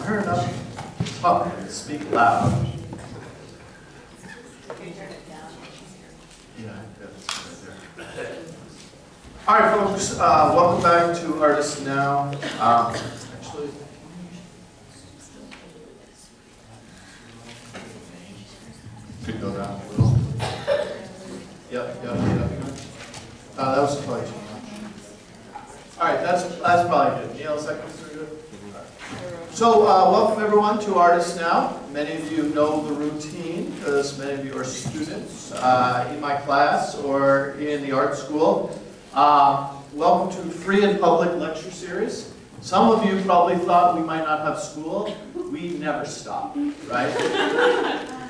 Turn up, talk, speak loud. Yeah, that's right there. All right, folks, welcome back to Artists Now. Actually, could go down a little. Yep. That was probably too much. All right, that's probably good. Neil, seconds are good. So, welcome everyone to Artists Now. Many of you know the routine because many of you are students in my class or in the art school. Welcome to Free and Public Lecture Series. Some of you probably thought we might not have school. We never stop, right?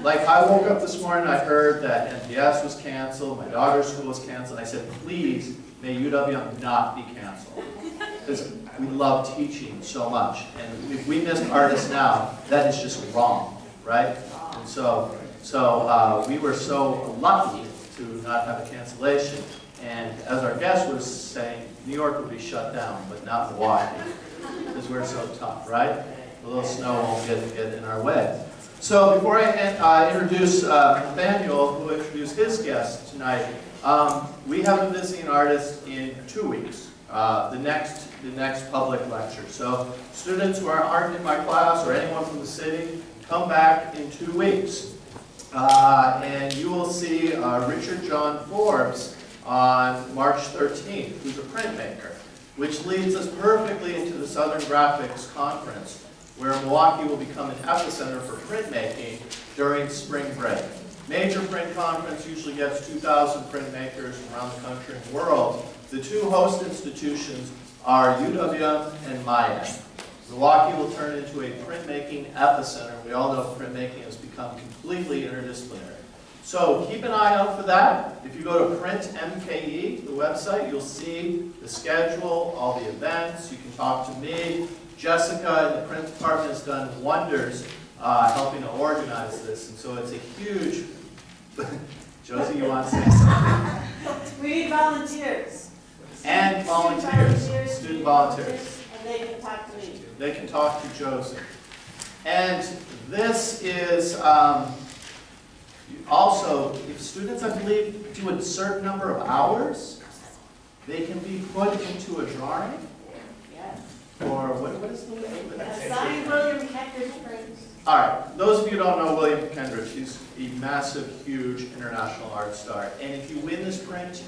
Like I woke up this morning, I heard that NPS was canceled, my daughter's school was canceled. I said, please, may UWM not be canceled. Because we love teaching so much. And if we missed Artists Now, that is just wrong, right? And so we were so lucky to not have a cancellation. And as our guest was saying, New York would be shut down, but not Milwaukee, because we're so tough, right? A little snow won't get in our way. So before I introduce Nathaniel, who will introduce his guest tonight, we have a visiting artist in 2 weeks, the next public lecture. So students who aren't in my class or anyone from the city, come back in 2 weeks. And you will see Richard John Forbes on March 13th, who's a printmaker, which leads us perfectly into the Southern Graphics Conference, where Milwaukee will become an epicenter for printmaking during spring break. Major print conference usually gets 2,000 printmakers from around the country and world. The two host institutions are UWM and Maya. Milwaukee will turn into a printmaking epicenter. We all know printmaking has become completely interdisciplinary. So keep an eye out for that. If you go to Print MKE, the website, you'll see the schedule, all the events. You can talk to me. Jessica in the print department has done wonders helping to organize this. And so it's a huge... Josie, you want to say something? We need volunteers. And volunteers. Student volunteers. And they can talk to me. They can talk to Josie. And this is... also, if students, I believe, do a certain number of hours, they can be put into a drawing. Yes. Or what is the name of that? Signed William Kendrick Springs. All right. Those of you who don't know William Kendrick, he's a massive, huge international art star. And if you win this print,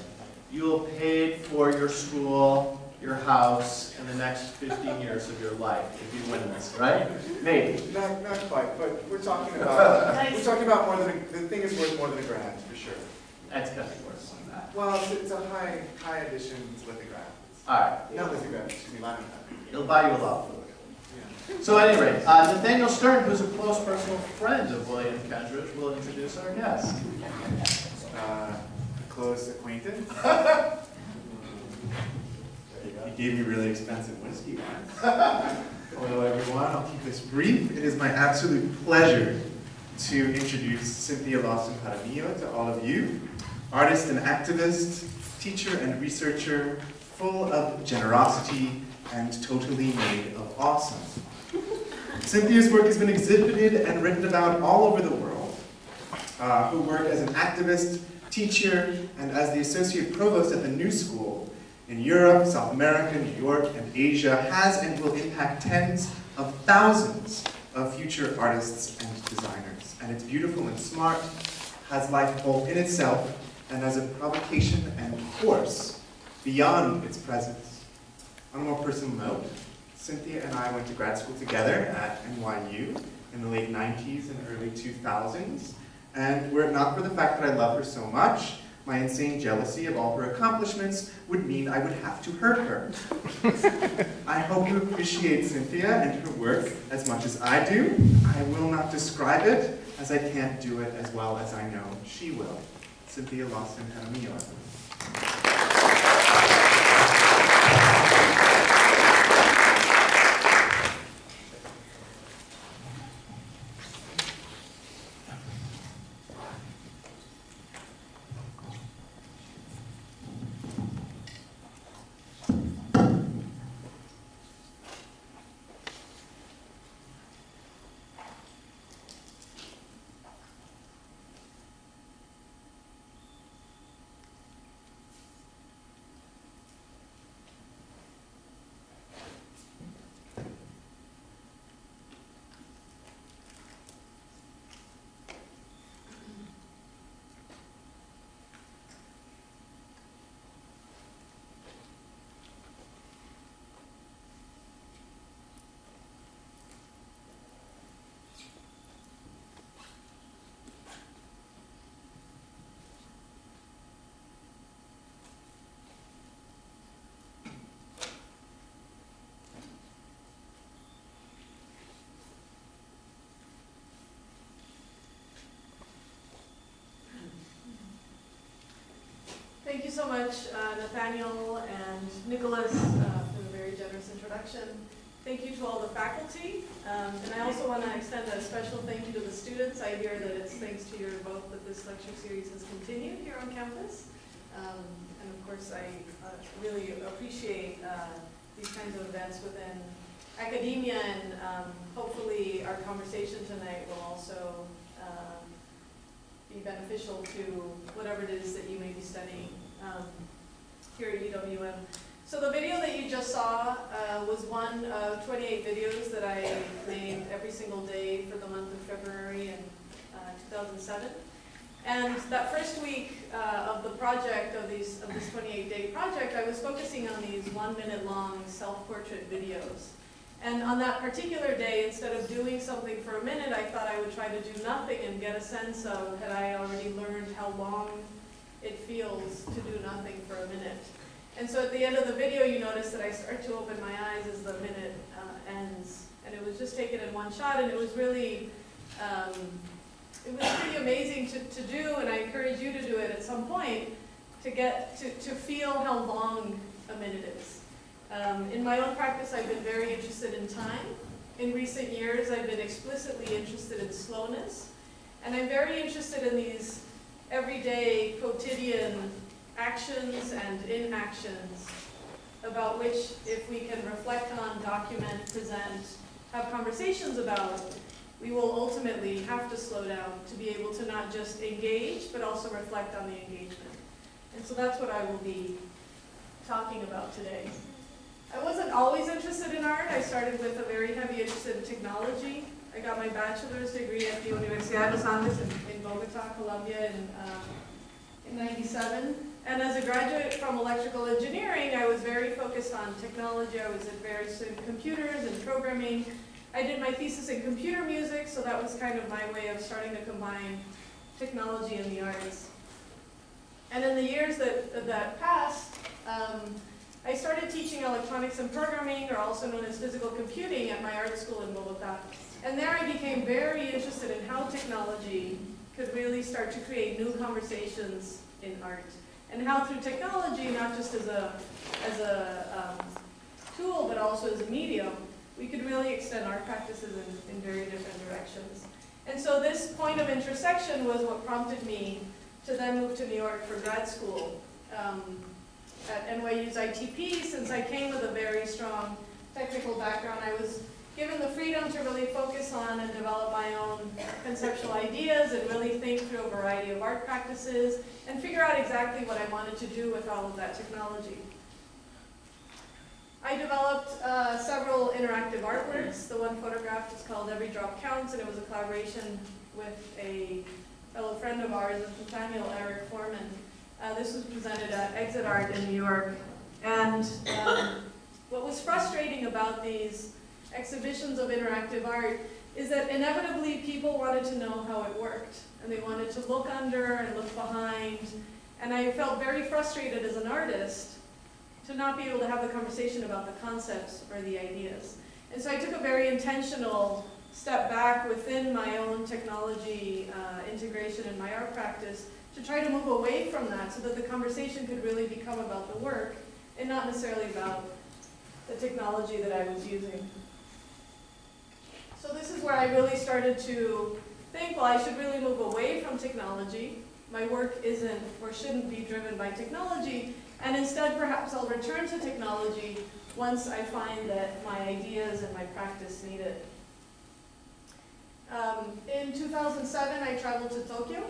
you'll pay for your school, your house, in the next 15 years of your life if you win this, right? Maybe. Not quite, but we're talking about more than the thing is worth more than a grand for sure. That's gonna be worse than that. Well, it's a high edition lithograph. All right. Not lithograph, excuse me, lithograph. It'll buy you a lot of food. Yeah. So at any rate, Nathaniel Stern, who's a close personal friend of William Kendrick, will introduce our guest. A close acquaintance. He gave me really expensive whiskey once. Hello everyone, I'll keep this brief. It is my absolute pleasure to introduce Cynthia Lawson Jaramillo to all of you. Artist and activist, teacher and researcher, full of generosity and totally made of awesome. Cynthia's work has been exhibited and written about all over the world. Her work as an activist, teacher, and as the associate provost at the New School in Europe, South America, New York, and Asia has and will impact tens of thousands of future artists and designers. And it's beautiful and smart, has life both in itself and as a provocation and force beyond its presence. On a more personal note, Cynthia and I went to grad school together at NYU in the late 90s and early 2000s. And were it not for the fact that I love her so much, my insane jealousy of all her accomplishments would mean I would have to hurt her. I hope you appreciate Cynthia and her work as much as I do. I will not describe it, as I can't do it as well as I know she will. Cynthia Lawson Jaramillo. so much, Nathaniel and Nicholas, for the very generous introduction. Thank you to all the faculty, and I also want to extend a special thank you to the students. I hear that it's thanks to your vote that this lecture series has continued here on campus. And of course, I really appreciate these kinds of events within academia, and hopefully our conversation tonight will also be beneficial to whatever it is that you may be studying here at UWM. So the video that you just saw was one of 28 videos that I made every single day for the month of February in 2007. And that first week of the project, of this 28-day project, I was focusing on these 1-minute long self-portrait videos. And on that particular day, instead of doing something for a minute, I thought I would try to do nothing and get a sense of, had I already learned how long it feels to do nothing for a minute. And so at the end of the video, you notice that I start to open my eyes as the minute ends. And it was just taken in one shot, and it was really, it was pretty amazing to do, and I encourage you to do it at some point to get to feel how long a minute is. In my own practice, I've been very interested in time. In recent years, I've been explicitly interested in slowness. And I'm very interested in these everyday, quotidian actions and inactions about which, if we can reflect on, document, present, have conversations about, we will ultimately have to slow down to be able to not just engage, but also reflect on the engagement. And so that's what I will be talking about today. I wasn't always interested in art. I started with a very heavy interest in technology. I got my bachelor's degree at the Universidad de los Andes in Bogota, Colombia in '97. And as a graduate from electrical engineering, I was very focused on technology. I was advanced in computers and programming. I did my thesis in computer music, so that was kind of my way of starting to combine technology and the arts. And in the years that passed, I started teaching electronics and programming, or also known as physical computing, at my art school in Bogota. And there I became very interested in how technology could really start to create new conversations in art. And how through technology, not just as a tool, but also as a medium, we could really extend our practices in very different directions. And so this point of intersection was what prompted me to then move to New York for grad school at NYU's ITP. Since I came with a very strong technical background, I was given the freedom to really focus on and develop my own conceptual ideas and really think through a variety of art practices and figure out exactly what I wanted to do with all of that technology. I developed several interactive artworks. The one photographed is called Every Drop Counts, and it was a collaboration with a fellow friend of ours, Nathaniel Eric Foreman. This was presented at Exit Art in New York. And what was frustrating about these exhibitions of interactive art is that inevitably people wanted to know how it worked. And they wanted to look under and look behind. And I felt very frustrated as an artist to not be able to have the conversation about the concepts or the ideas. And so I took a very intentional step back within my own technology integration in my art practice to try to move away from that so that the conversation could really become about the work and not necessarily about the technology that I was using. So this is where I really started to think, well, I should really move away from technology. My work isn't or shouldn't be driven by technology, and instead perhaps I'll return to technology once I find that my ideas and my practice need it. In 2007, I traveled to Tokyo,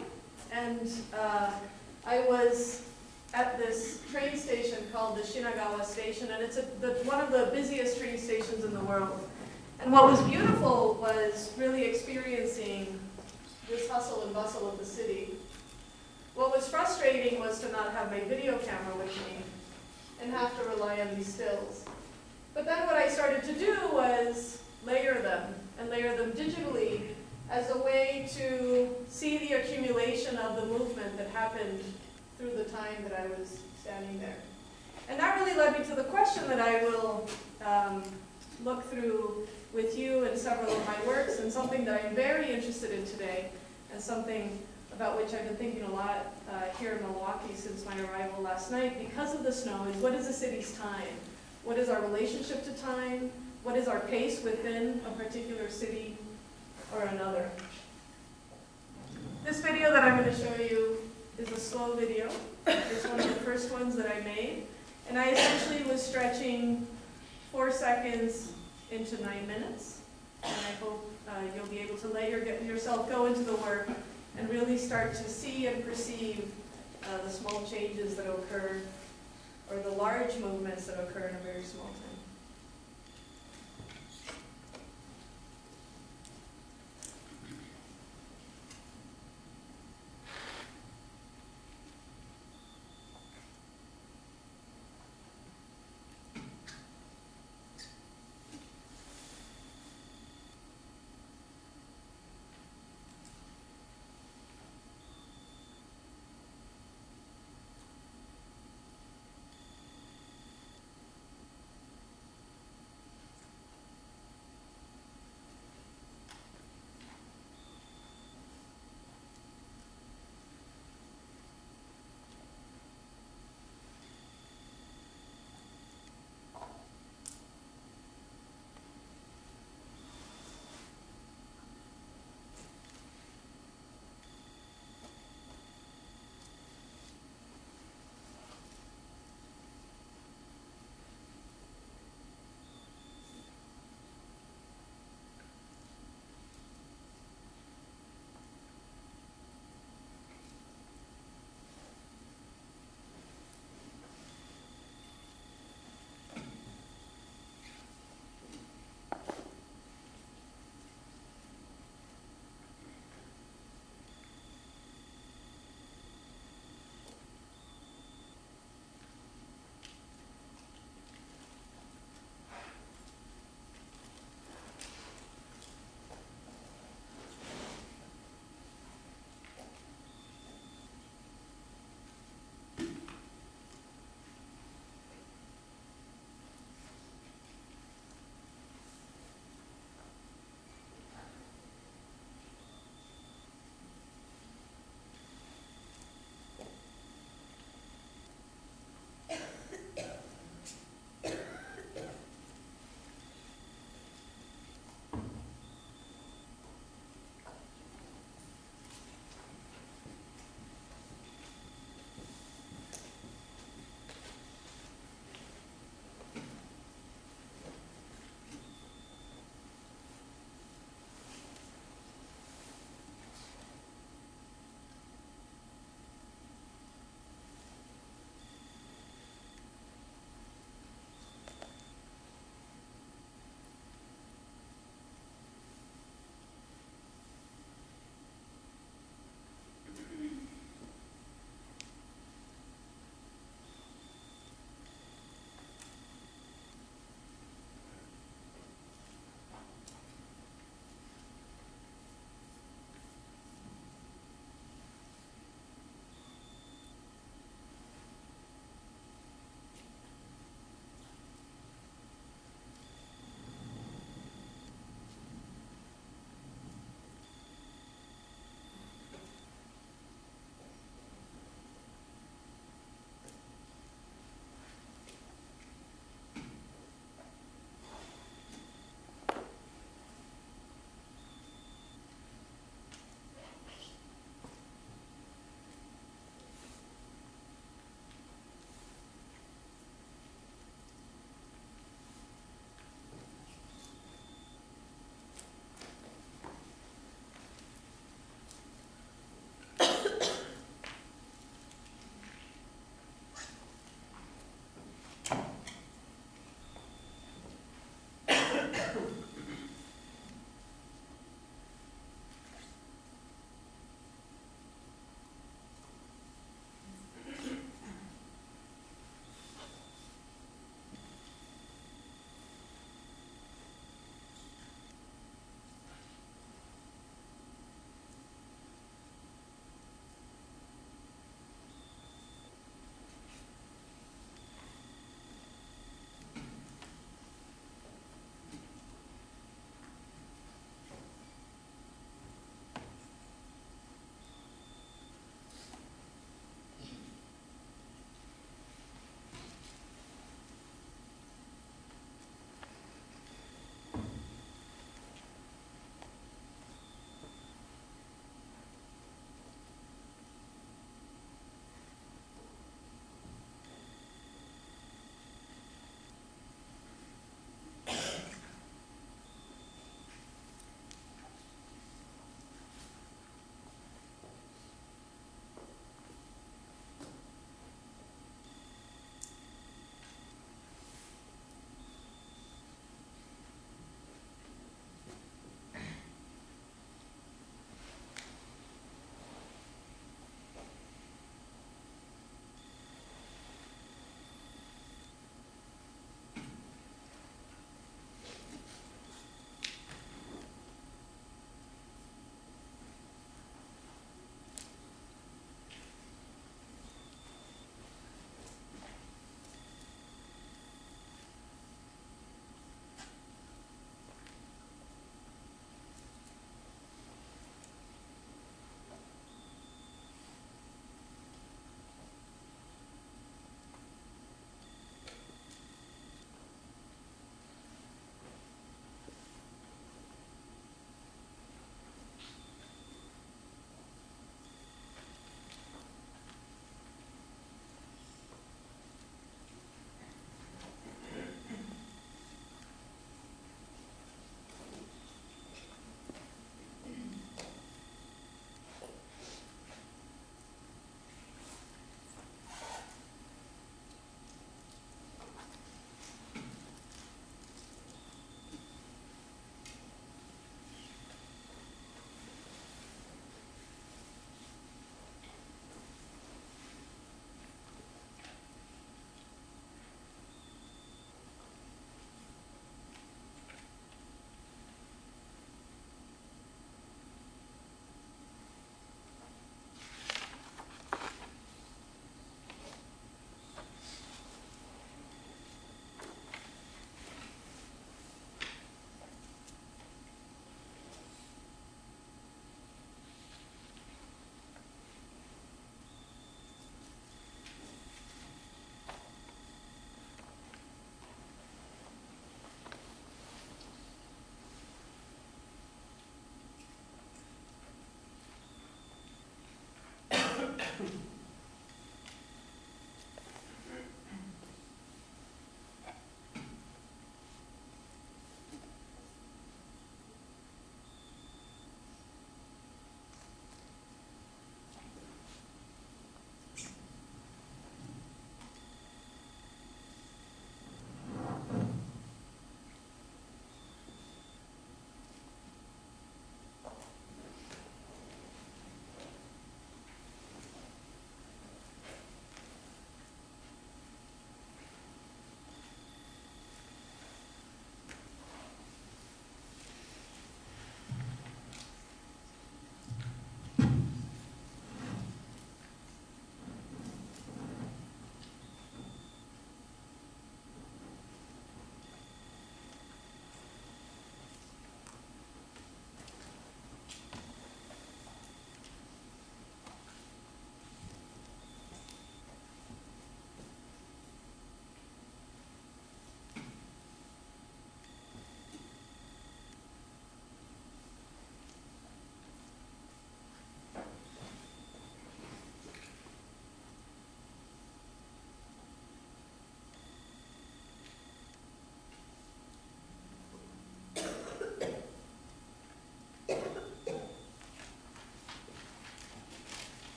and I was at this train station called the Shinagawa Station, and it's one of the busiest train stations in the world. And what was beautiful was really experiencing this hustle and bustle of the city. What was frustrating was to not have my video camera with me and have to rely on these stills. But then what I started to do was layer them, and layer them digitally as a way to see the accumulation of the movement that happened through the time that I was standing there. And that really led me to the question that I will look through with you in several of my works, and something that I'm very interested in today, and something about which I've been thinking a lot here in Milwaukee since my arrival last night because of the snow, is what is the city's time? What is our relationship to time? What is our pace within a particular city or another? This video that I'm going to show you is a slow video. It's one of the first ones that I made. And I essentially was stretching 4 seconds into 9 minutes. And I hope you'll be able to let yourself go into the work and really start to see and perceive the small changes that occur, or the large movements that occur in a very small time.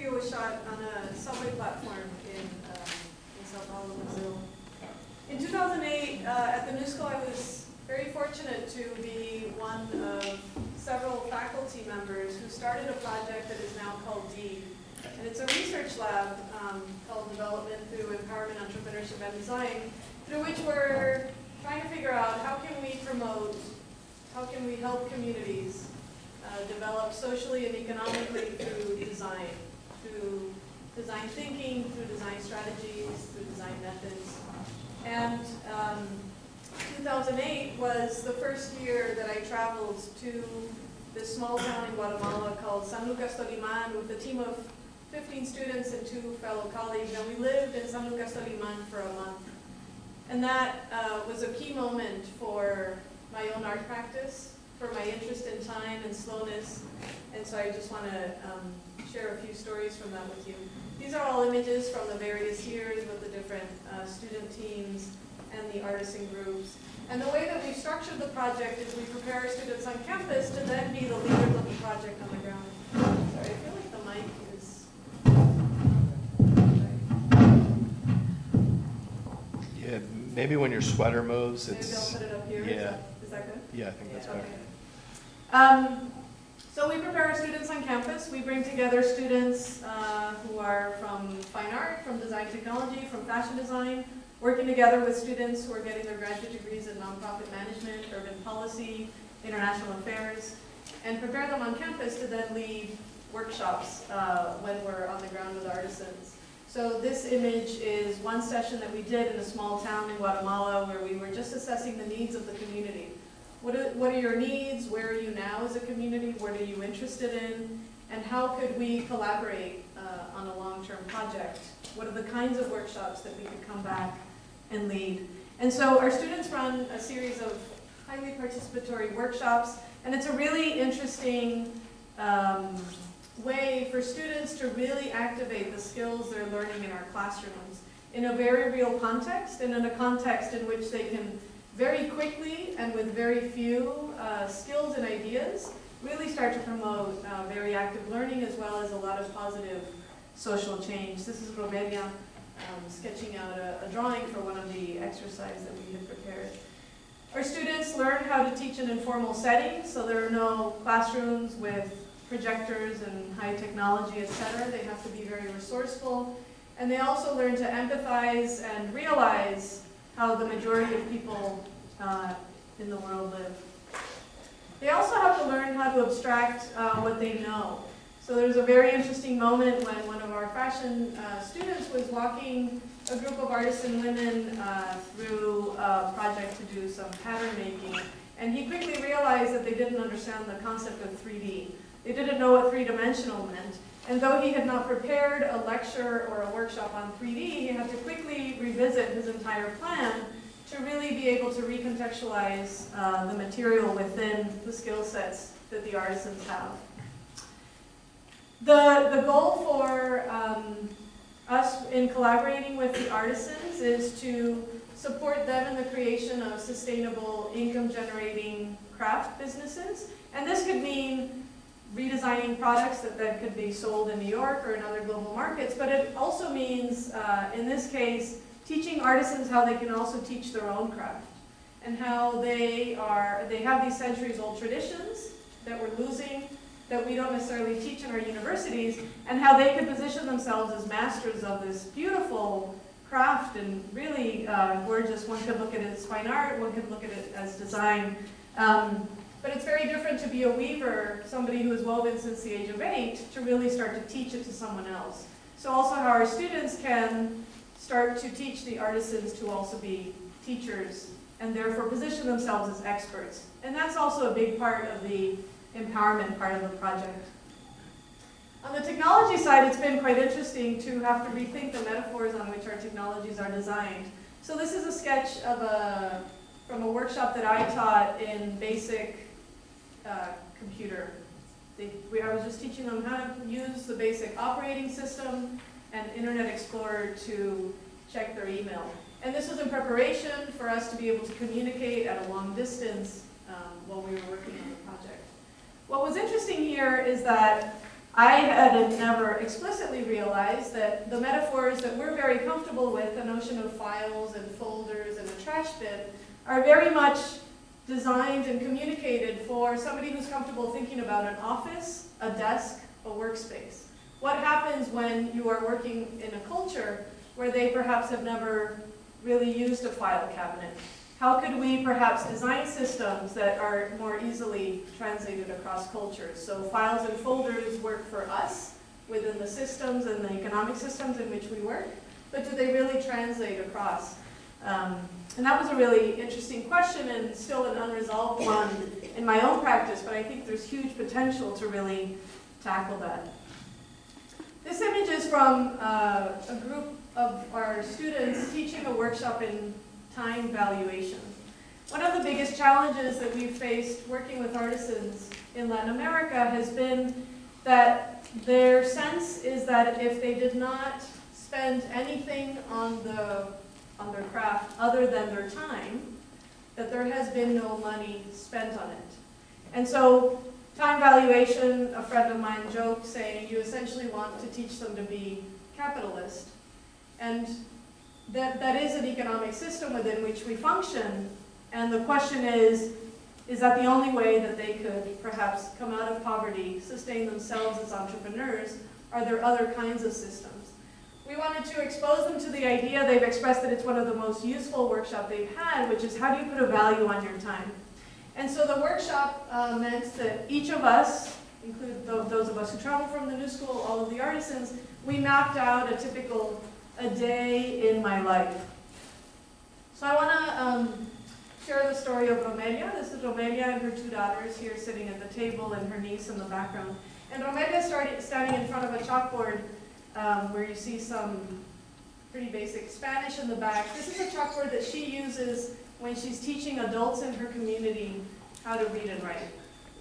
video was shot on a subway platform in Sao Paulo, Brazil. In 2008, at the New School, I was very fortunate to be one of several faculty members who started a project that is now called DEED. And it's a research lab called Development Through Empowerment, Entrepreneurship, and Design, through which we're trying to figure out how can we promote, how can we help communities develop socially and economically through design thinking, through design strategies, through design methods. And 2008 was the first year that I traveled to this small town in Guatemala called San Lucas Toliman with a team of 15 students and 2 fellow colleagues, and we lived in San Lucas Toliman for a month. And that was a key moment for my own art practice, for my interest in time and slowness, and so I just want to share a few stories from that with you. These are all images from the various years with the different student teams and the artisan groups. And the way that we've structured the project is we prepare our students on campus to then be the leaders of the project on the ground. Sorry, I feel like the mic is... Yeah, maybe when your sweater moves, Maybe it's... I'll put it up here. Yeah. Is that good? Yeah, I think that's better. Okay. So we prepare our students on campus. We bring together students who are from fine art, from design technology, from fashion design, working together with students who are getting their graduate degrees in nonprofit management, urban policy, international affairs, and prepare them on campus to then lead workshops when we're on the ground with artisans. So this image is one session that we did in a small town in Guatemala where we were just assessing the needs of the community. What are your needs? Where are you now as a community? What are you interested in? And how could we collaborate on a long-term project? What are the kinds of workshops that we could come back and lead? And so our students run a series of highly participatory workshops, and it's a really interesting way for students to really activate the skills they're learning in our classrooms in a very real context, and in a context in which they can very quickly and with very few skills and ideas really start to promote very active learning as well as a lot of positive social change. This is Robelia sketching out a drawing for one of the exercises that we had prepared. Our students learn how to teach in informal settings, so there are no classrooms with projectors and high technology, etc. They have to be very resourceful. And they also learn to empathize and realize how the majority of people in the world live. They also have to learn how to abstract what they know. So there's a very interesting moment when one of our fashion students was walking a group of artisan women through a project to do some pattern making. And he quickly realized that they didn't understand the concept of 3D. They didn't know what three-dimensional meant. And though he had not prepared a lecture or a workshop on 3D, he had to quickly revisit his entire plan to really be able to recontextualize the material within the skill sets that the artisans have. The goal for us in collaborating with the artisans is to support them in the creation of sustainable income-generating craft businesses. And this could mean redesigning products that could be sold in New York or in other global markets, but it also means, in this case, teaching artisans how they can also teach their own craft and how they have these centuries-old traditions that we're losing, that we don't necessarily teach in our universities, and how they can position themselves as masters of this beautiful craft and really gorgeous. One could look at it as fine art, one could look at it as design. But it's very different to be a weaver, somebody who has woven since the age of 8, to really start to teach it to someone else. So also how our students can start to teach the artisans to also be teachers and therefore position themselves as experts. And that's also a big part of the empowerment part of the project. On the technology side, it's been quite interesting to have to rethink the metaphors on which our technologies are designed. So this is a sketch of from a workshop that I taught in basic computer. I was just teaching them how to use the basic operating system and Internet Explorer to check their email. And this was in preparation for us to be able to communicate at a long distance while we were working on the project. What was interesting here is that I had never explicitly realized that the metaphors that we're very comfortable with, the notion of files and folders and a trash bin, are very much designed and communicated for somebody who's comfortable thinking about an office, a desk, a workspace. What happens when you are working in a culture where they perhaps have never really used a file cabinet? How could we perhaps design systems that are more easily translated across cultures? So files and folders work for us within the systems and the economic systems in which we work, but do they really translate across? And that was a really interesting question and still an unresolved one in my own practice, but I think there's huge potential to really tackle that. This image is from a group of our students teaching a workshop in time valuation. One of the biggest challenges that we've faced working with artisans in Latin America has been that their sense is that if they did not spend anything on their craft other than their time, that there has been no money spent on it. And so time valuation, a friend of mine joked saying you essentially want to teach them to be capitalist. And that is an economic system within which we function. And the question is that the only way that they could perhaps come out of poverty, sustain themselves as entrepreneurs? Are there other kinds of systems? We wanted to expose them to the idea. They've expressed that it's one of the most useful workshops they've had, which is how do you put a value on your time? And so the workshop meant that each of us, including those of us who travel from the New School, all of the artisans, we mapped out a typical day in my life. So I want to share the story of Romelia. This is Romelia and her two daughters here sitting at the table and her niece in the background. And Romelia started standing in front of a chalkboard where you see some pretty basic Spanish in the back. This is a chalkboard that she uses when she's teaching adults in her community how to read and write.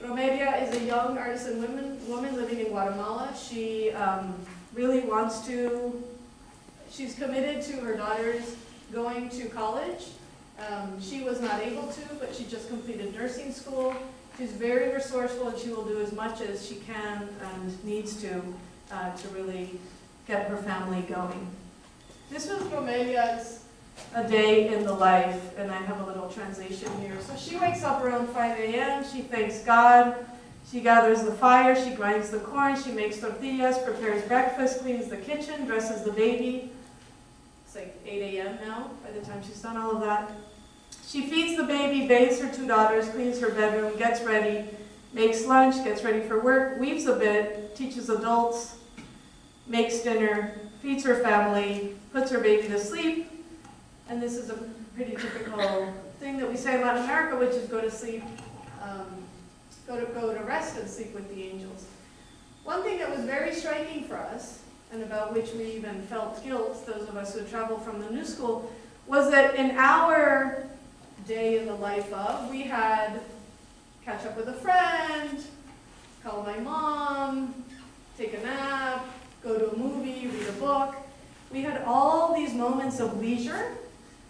Romelia is a young artisan woman living in Guatemala. She really wants to, she's committed to her daughters going to college. She was not able to, but she just completed nursing school. She's very resourceful and she will do as much as she can and needs to really get her family going. This was Romelia's a day in the life, and I have a little translation here. So she wakes up around 5 a.m., she thanks God, she gathers the fire, she grinds the corn, she makes tortillas, prepares breakfast, cleans the kitchen, dresses the baby. It's like 8 a.m. now, by the time she's done all of that. She feeds the baby, bathes her two daughters, cleans her bedroom, gets ready, makes lunch, gets ready for work, weaves a bit, teaches adults, makes dinner, feeds her family, puts her baby to sleep. And this is a pretty typical thing that we say in Latin America, which is go to sleep, go to rest and sleep with the angels. One thing that was very striking for us, and about which we even felt guilt, those of us who traveled from the New School, was that in our day in the life of, we had catch up with a friend, call my mom, take a nap, go to a movie, read a book. We had all these moments of leisure,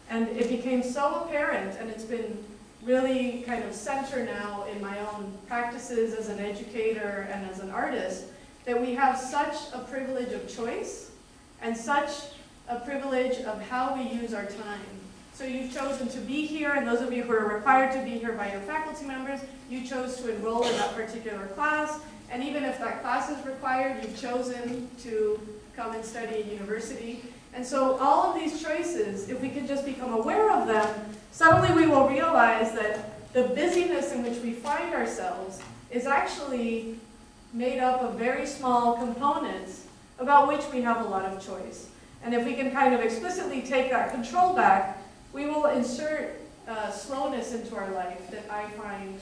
and it became so apparent, and it's been really kind of center now in my own practices as an educator and as an artist, that we have such a privilege of choice and such a privilege of how we use our time. So you've chosen to be here, and those of you who are required to be here by your faculty members, you chose to enroll in that particular class, and even if that class is required, you've chosen to come and study at university. And so all of these choices, if we could just become aware of them, suddenly we will realize that the busyness in which we find ourselves is actually made up of very small components about which we have a lot of choice. And if we can kind of explicitly take that control back, we will insert slowness into our life that I find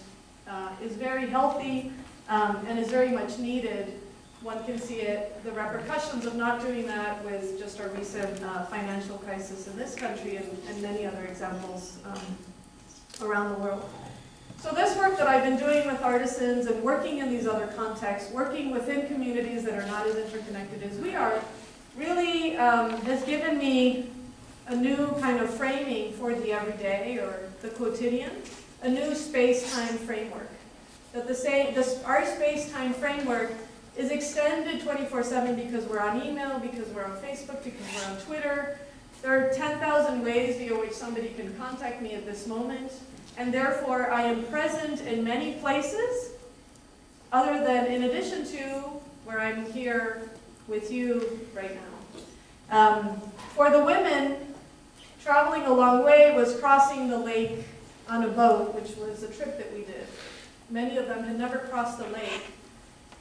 is very healthy and is very much needed. One can see it, the repercussions of not doing that with just our recent financial crisis in this country and many other examples around the world. So this work that I've been doing with artisans and working in these other contexts, working within communities that are not as interconnected as we are, really has given me a new kind of framing for the everyday or the quotidian, a new space-time framework. That our space-time framework is extended 24/7 because we're on email, because we're on Facebook, because we're on Twitter. There are 10,000 ways via which somebody can contact me at this moment, and therefore I am present in many places, other than in addition to where I'm here with you right now. For the women, traveling a long way was crossing the lake on a boat, which was a trip that we did. Many of them had never crossed the lake.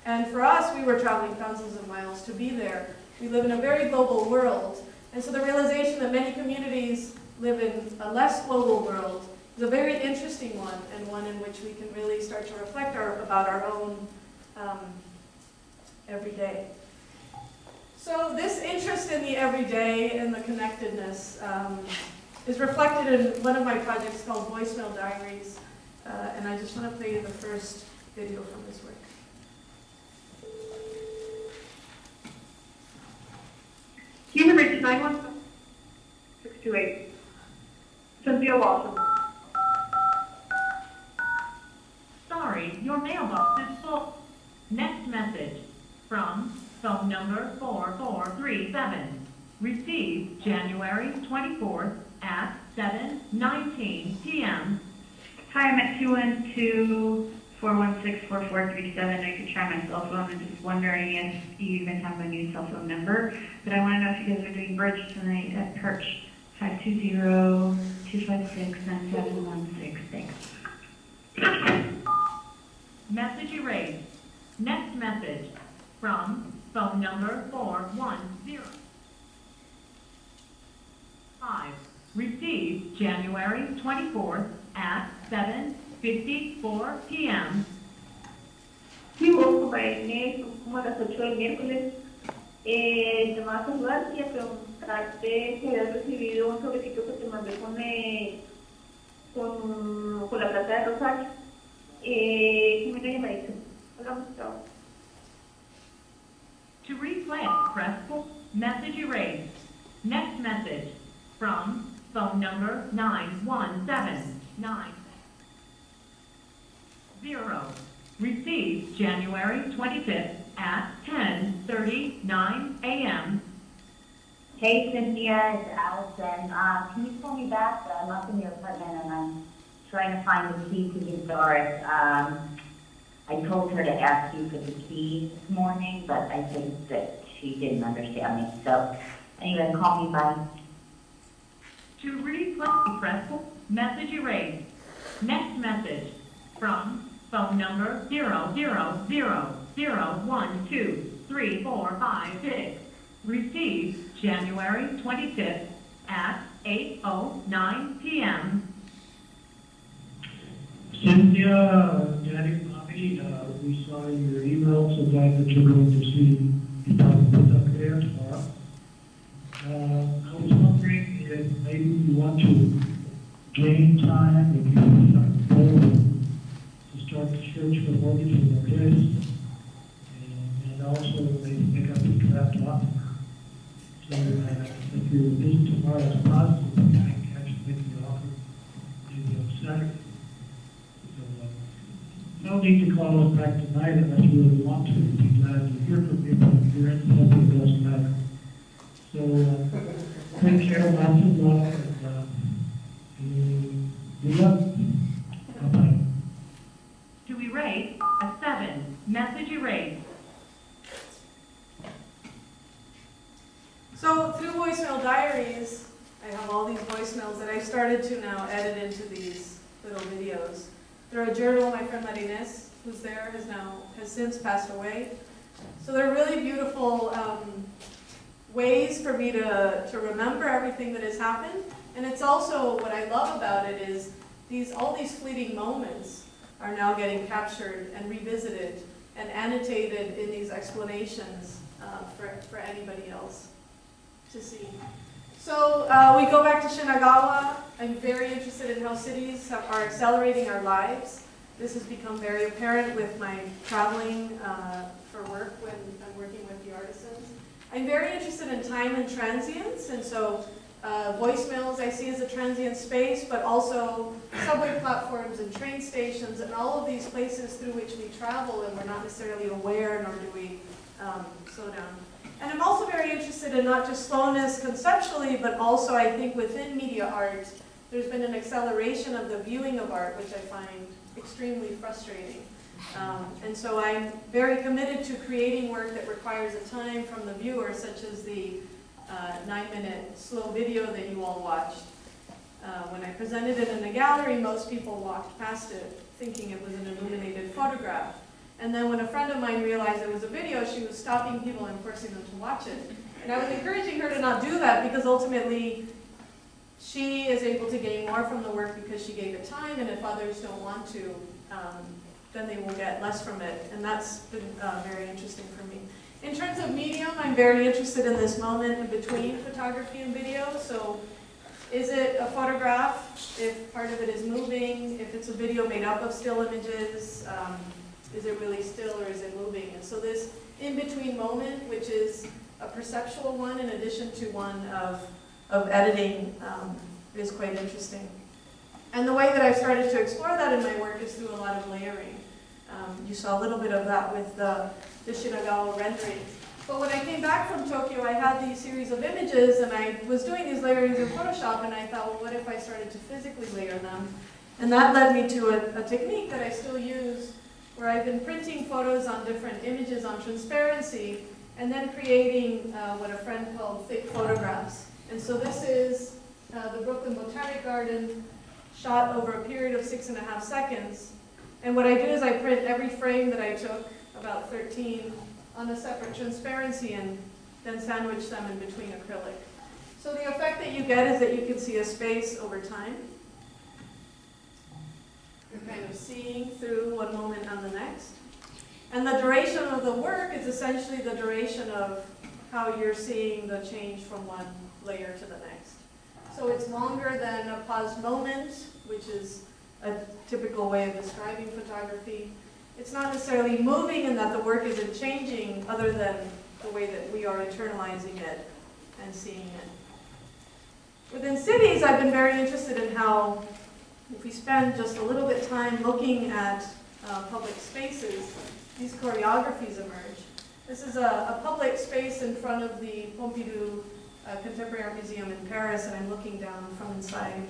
And for us, we were traveling thousands of miles to be there. We live in a very global world. And so the realization that many communities live in a less global world is a very interesting one, and one in which we can really start to reflect about our own everyday. So this interest in the everyday and the connectedness is reflected in one of my projects called Voicemail Diaries, and I just want to play you the first video from this work. Human reach 91628. Cynthia Lawson. Sorry, your mailbox is full. Next message from phone number 4437. Received January 24th at 7:19 p.m. Hi, I'm at 212-416-4437. I could try my cell phone. I'm just wondering if you even have my new cell phone number. But I want to know if you guys are doing bridge tonight at Perch. 520-256-9716. Thanks. Message erased. Next message from phone number 4105. Received January 24th at 7:54 p.m. Sí, vos, como a las 8 del miércoles. Te vas a saludar y a preguntarte si habías recibido un sobrecito que te mandé con la plata de Rosario. Dime una llamadita. Hablamos, chao. To replay, press 4. Message erased. Next message from phone number 9179. Received January 25th at 10:39 a.m. Hey Cynthia, it's Allison. Can you call me back? I'm up in your apartment and I'm trying to find the key to get Doris. I told her to ask you for the key this morning, but I think that she didn't understand me. So anyway, call me back. To replay, press 4. Message erased. Next message from phone number 00001234556. Received January 25th at 8:09 p.m. Cynthia, Daddy, Mommy, we saw your email, so glad that you're going to see the put up there tomorrow. I was wondering if maybe you want to gain time, if you can start to start the search for mortgage for their kids, and also maybe pick up the draft offer. So if your visit tomorrow is positive, I can actually make the offer maybe on Saturday. So no need to call us back tonight unless you really want to. We'd be glad to hear from you, but if you're in, hopefully it doesn't matter. So take care, lots of love, and good luck. Bye-bye. To erase, a 7. Message erased. So through Voicemail Diaries, I have all these voicemails that I started to now edit into these little videos. They're a journal. My friend Marines, who's there, has since passed away. So they're really beautiful ways for me to remember everything that has happened. And it's also, what I love about it is all these fleeting moments are now getting captured and revisited and annotated in these explanations for anybody else to see. So we go back to Shinagawa. I'm very interested in how cities are accelerating our lives. This has become very apparent with my traveling for work when I'm working with the artisans. I'm very interested in time and transience, and so Voicemails I see as a transient space, but also subway platforms and train stations and all of these places through which we travel and we're not necessarily aware, nor do we slow down. And I'm also very interested in not just slowness conceptually, but also I think within media art, there's been an acceleration of the viewing of art, which I find extremely frustrating. And so I'm very committed to creating work that requires a time from the viewer, such as the 9-minute slow video that you all watched. When I presented it in a gallery, most people walked past it thinking it was an illuminated photograph. And then when a friend of mine realized it was a video, she was stopping people and forcing them to watch it. And I was encouraging her to not do that because ultimately she is able to gain more from the work because she gave it time, and if others don't want to, then they will get less from it. And that's been very interesting for me. In terms of medium, I'm very interested in this moment in between photography and video. So is it a photograph if part of it is moving? If it's a video made up of still images, is it really still or is it moving? And so this in-between moment, which is a perceptual one in addition to one of editing, is quite interesting. And the way that I've started to explore that in my work is through a lot of layering. You saw a little bit of that with the Shinagawa rendering. But when I came back from Tokyo, I had these series of images, and I was doing these layerings in Photoshop, and I thought, well, what if I started to physically layer them? And that led me to a technique that I still use, where I've been printing photos on different images on transparency, and then creating what a friend called thick photographs. And so this is the Brooklyn Botanic Garden, shot over a period of 6.5 seconds. And what I do is I print every frame that I took, about 13, on a separate transparency and then sandwich them in between acrylic. So the effect that you get is that you can see a space over time. You're kind of seeing through one moment on the next. And the duration of the work is essentially the duration of how you're seeing the change from one layer to the next. So it's longer than a paused moment, which is a typical way of describing photography. It's not necessarily moving in that the work isn't changing, other than the way that we are internalizing it and seeing it. Within cities, I've been very interested in how, if we spend just a little bit of time looking at public spaces, these choreographies emerge. This is a public space in front of the Pompidou Contemporary Art Museum in Paris, and I'm looking down from inside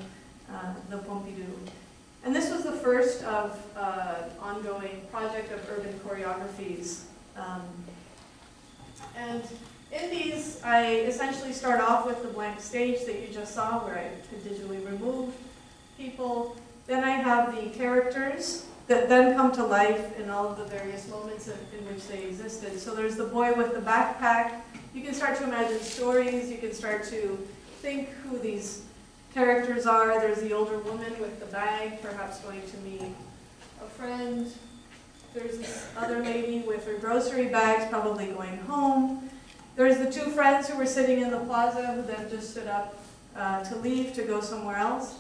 the Pompidou. And this was the first of ongoing project of urban choreographies. And in these, I essentially start off with the blank stage that you just saw, where I could digitally remove people. Then I have the characters that then come to life in all of the various moments in which they existed. So there's the boy with the backpack. You can start to imagine stories. You can start to think who these characters are. There's the older woman with the bag, perhaps going to meet a friend. There's this other lady with her grocery bags, probably going home. There's the two friends who were sitting in the plaza who then just stood up to leave to go somewhere else.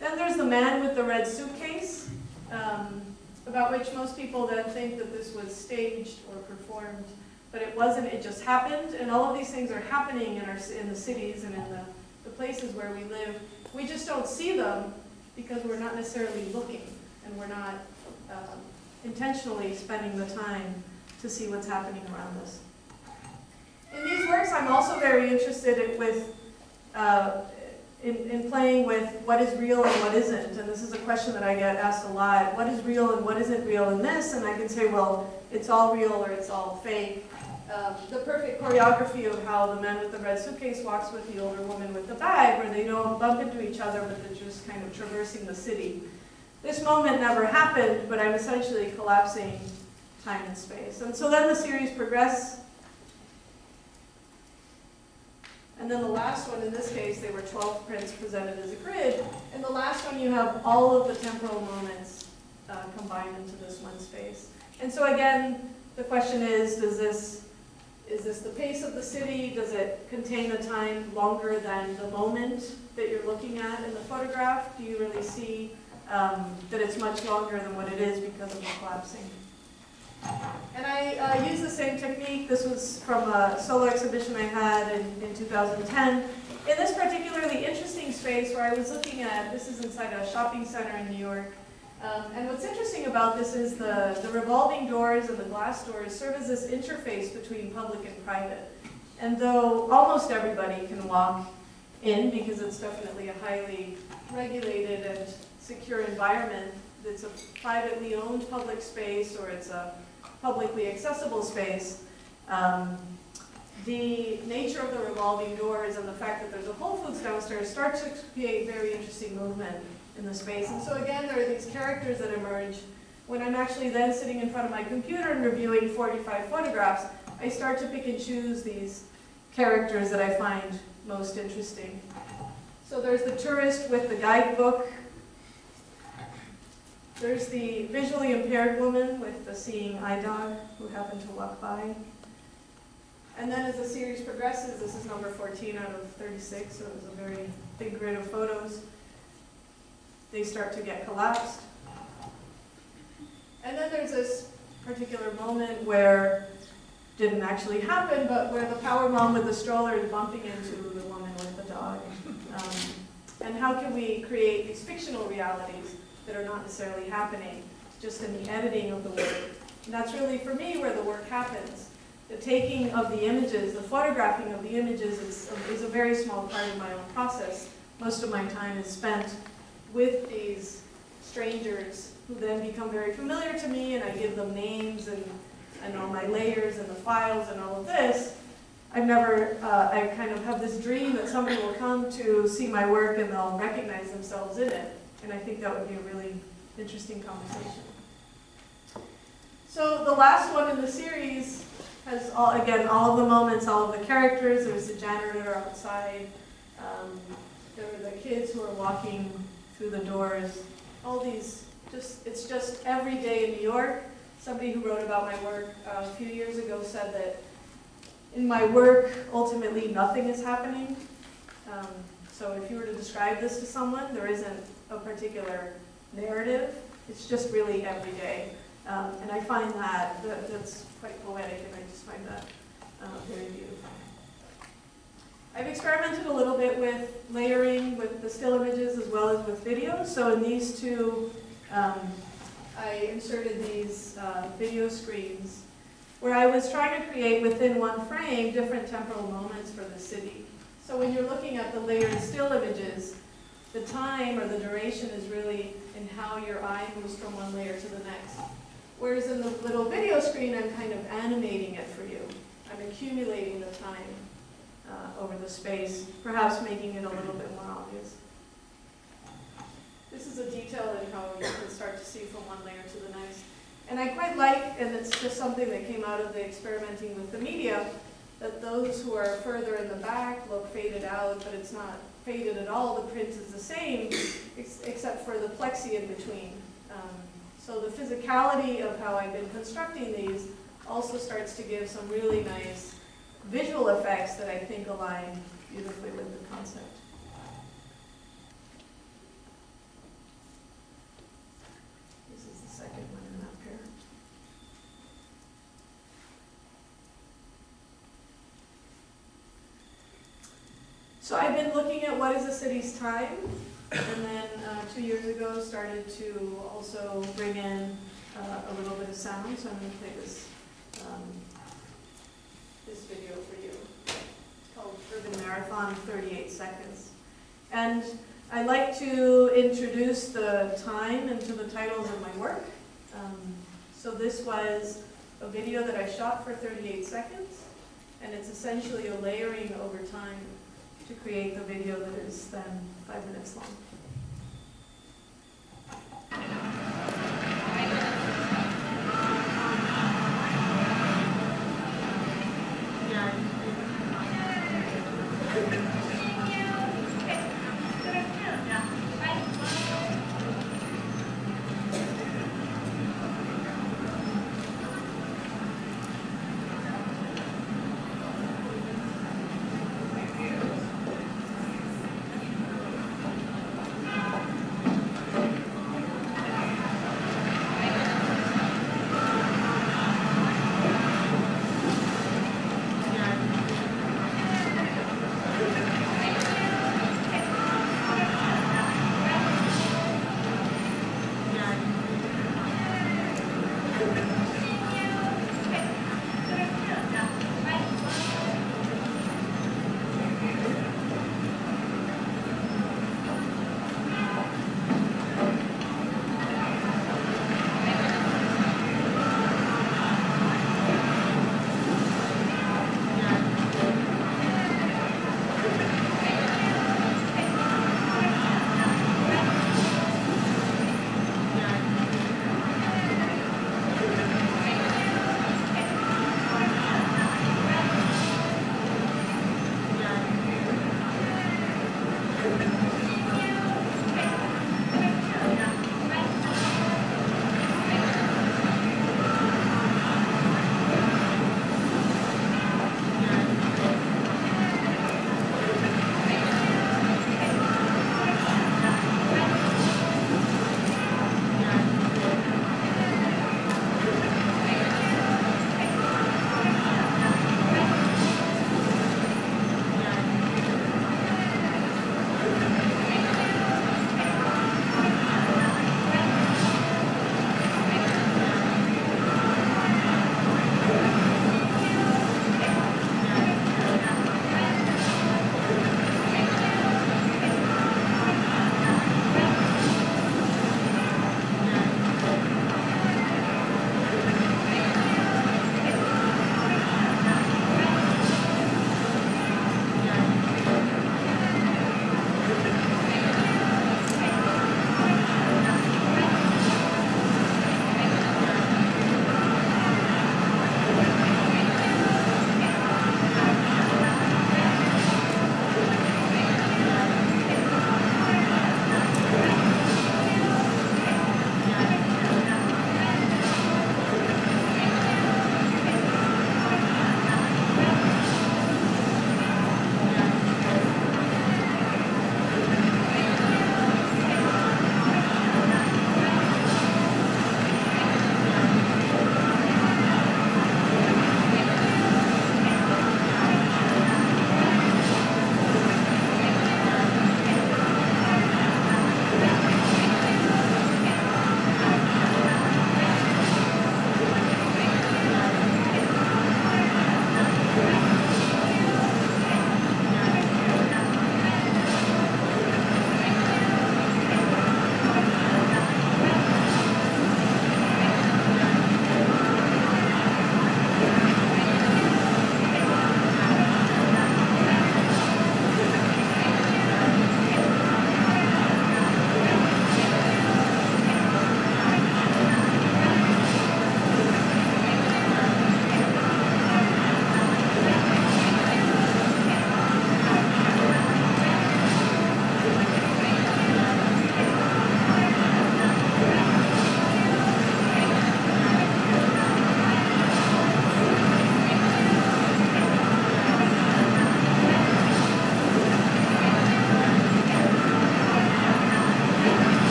Then there's the man with the red suitcase, about which most people then think that this was staged or performed, but it wasn't, it just happened. And all of these things are happening in the cities and in the places where we live. We just don't see them because we're not necessarily looking, and we're not intentionally spending the time to see what's happening around us. In these works, I'm also very interested in playing with what is real and what isn't. And this is a question that I get asked a lot. What is real and what isn't real in this? And I can say, well, it's all real or it's all fake. The perfect choreography of how the man with the red suitcase walks with the older woman with the bag, where they don't bump into each other, but they're just kind of traversing the city. This moment never happened, but I'm essentially collapsing time and space. And so then the series progresses. And then the last one, in this case, they were 12 prints presented as a grid. And the last one, you have all of the temporal moments combined into this one space. And so again, the question is this the pace of the city? Does it contain a time longer than the moment that you're looking at in the photograph? Do you really see that it's much longer than what it is because of the collapsing? And I use the same technique. This was from a solo exhibition I had in 2010. in this particularly interesting space where I was looking at, this is inside a shopping center in New York, and what's interesting about this is the revolving doors and the glass doors serve as this interface between public and private. And though almost everybody can walk in, because it's definitely a highly regulated and secure environment, it's a privately owned public space or it's a publicly accessible space, the nature of the revolving doors and the fact that there's a Whole Foods downstairs starts to create very interesting movement in the space. And so again, there are these characters that emerge. When I'm actually then sitting in front of my computer and reviewing 45 photographs, I start to pick and choose these characters that I find most interesting. So there's the tourist with the guidebook. There's the visually impaired woman with the seeing eye dog who happened to walk by. And then as the series progresses, this is number 14 out of 36, so it was a very big grid of photos. They start to get collapsed. And then there's this particular moment where didn't actually happen, but where the power mom with the stroller is bumping into the woman with the dog. And how can we create these fictional realities that are not necessarily happening, just in the editing of the work? And that's really, for me, where the work happens. The taking of the images, the photographing of the images is a very small part of my own process. Most of my time is spent with these strangers who then become very familiar to me, and I give them names and all my layers and the files and all of this. I kind of have this dream that somebody will come to see my work and they'll recognize themselves in it. And I think that would be a really interesting conversation. So the last one in the series has, all of the moments, all of the characters. There's the janitor outside. There were the kids who are walking through the doors. All these, it's just every day in New York. Somebody who wrote about my work a few years ago said that in my work, ultimately nothing is happening. So if you were to describe this to someone, there isn't a particular narrative. It's just really every day. And I find that's quite poetic, and I just find that very beautiful. I've experimented a little bit with layering with the still images as well as with videos. So in these two, I inserted these video screens where I was trying to create within one frame different temporal moments for the city. So when you're looking at the layered still images, the time or the duration is really in how your eye moves from one layer to the next. Whereas in the little video screen, I'm kind of animating it for you. I'm accumulating the time over the space, perhaps making it a little bit more obvious. This is a detail in how you can start to see from one layer to the next. And I quite like, and it's just something that came out of the experimenting with the media, that those who are further in the back look faded out, but it's not faded at all. The print is the same, except for the plexi in between. So the physicality of how I've been constructing these also starts to give some really nice visual effects that I think align beautifully with the concept. This is the second one in that pair. So I've been looking at what is a city's time, and then 2 years ago started to also bring in a little bit of sound. So I'm going to play this video for you. It's called Urban Marathon, 38 seconds. And I like to introduce the time into the titles of my work. So this was a video that I shot for 38 seconds, and it's essentially a layering over time to create the video that is then 5 minutes long.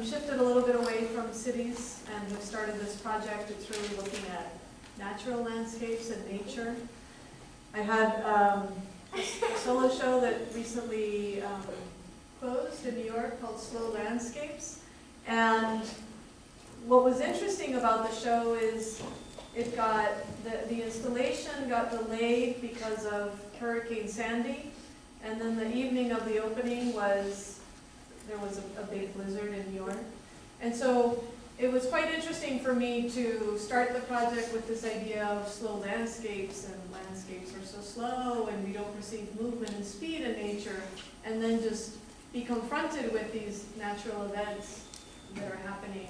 shifted a little bit away from cities and have started this project. It's really looking at natural landscapes and nature. I had a solo show that recently closed in New York called Slow Landscapes. And what was interesting about the show is it got, the installation got delayed because of Hurricane Sandy. And then the evening of the opening there was a big blizzard in New York. And so it was quite interesting for me to start the project with this idea of slow landscapes, and landscapes are so slow and we don't perceive movement and speed in nature, and then just be confronted with these natural events that are happening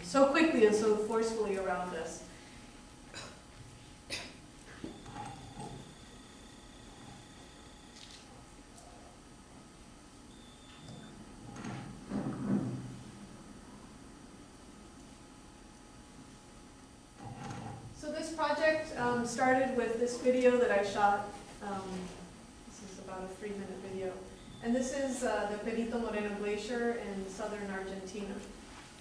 so quickly and so forcefully around us. So this project started with this video that I shot. This is about a 3-minute video. And this is the Perito Moreno Glacier in southern Argentina.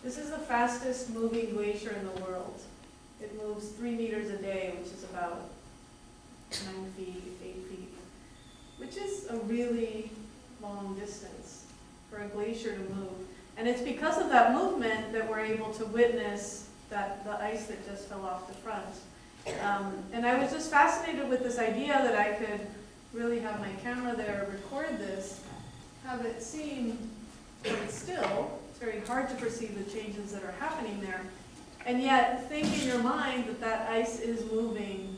This is the fastest moving glacier in the world. It moves 3 meters a day, which is about 9 feet, 8 feet, which is a really long distance for a glacier to move. And it's because of that movement that we're able to witness the ice that just fell off the front. And I was just fascinated with this idea that I could really have my camera there, record this, have it seem that it's still. It's very hard to perceive the changes that are happening there. And yet, think in your mind that that ice is moving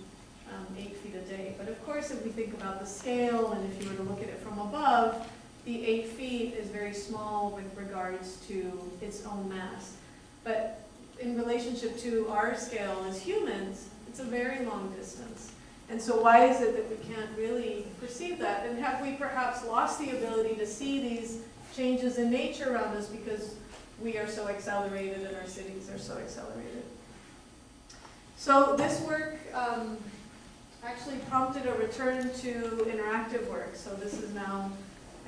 8 feet a day. But of course, if we think about the scale, and if you were to look at it from above, the 8 feet is very small with regards to its own mass. But in relationship to our scale as humans, it's a very long distance. And so why is it that we can't really perceive that? And have we perhaps lost the ability to see these changes in nature around us because we are so accelerated and our cities are so accelerated? So this work actually prompted a return to interactive work. So this is now,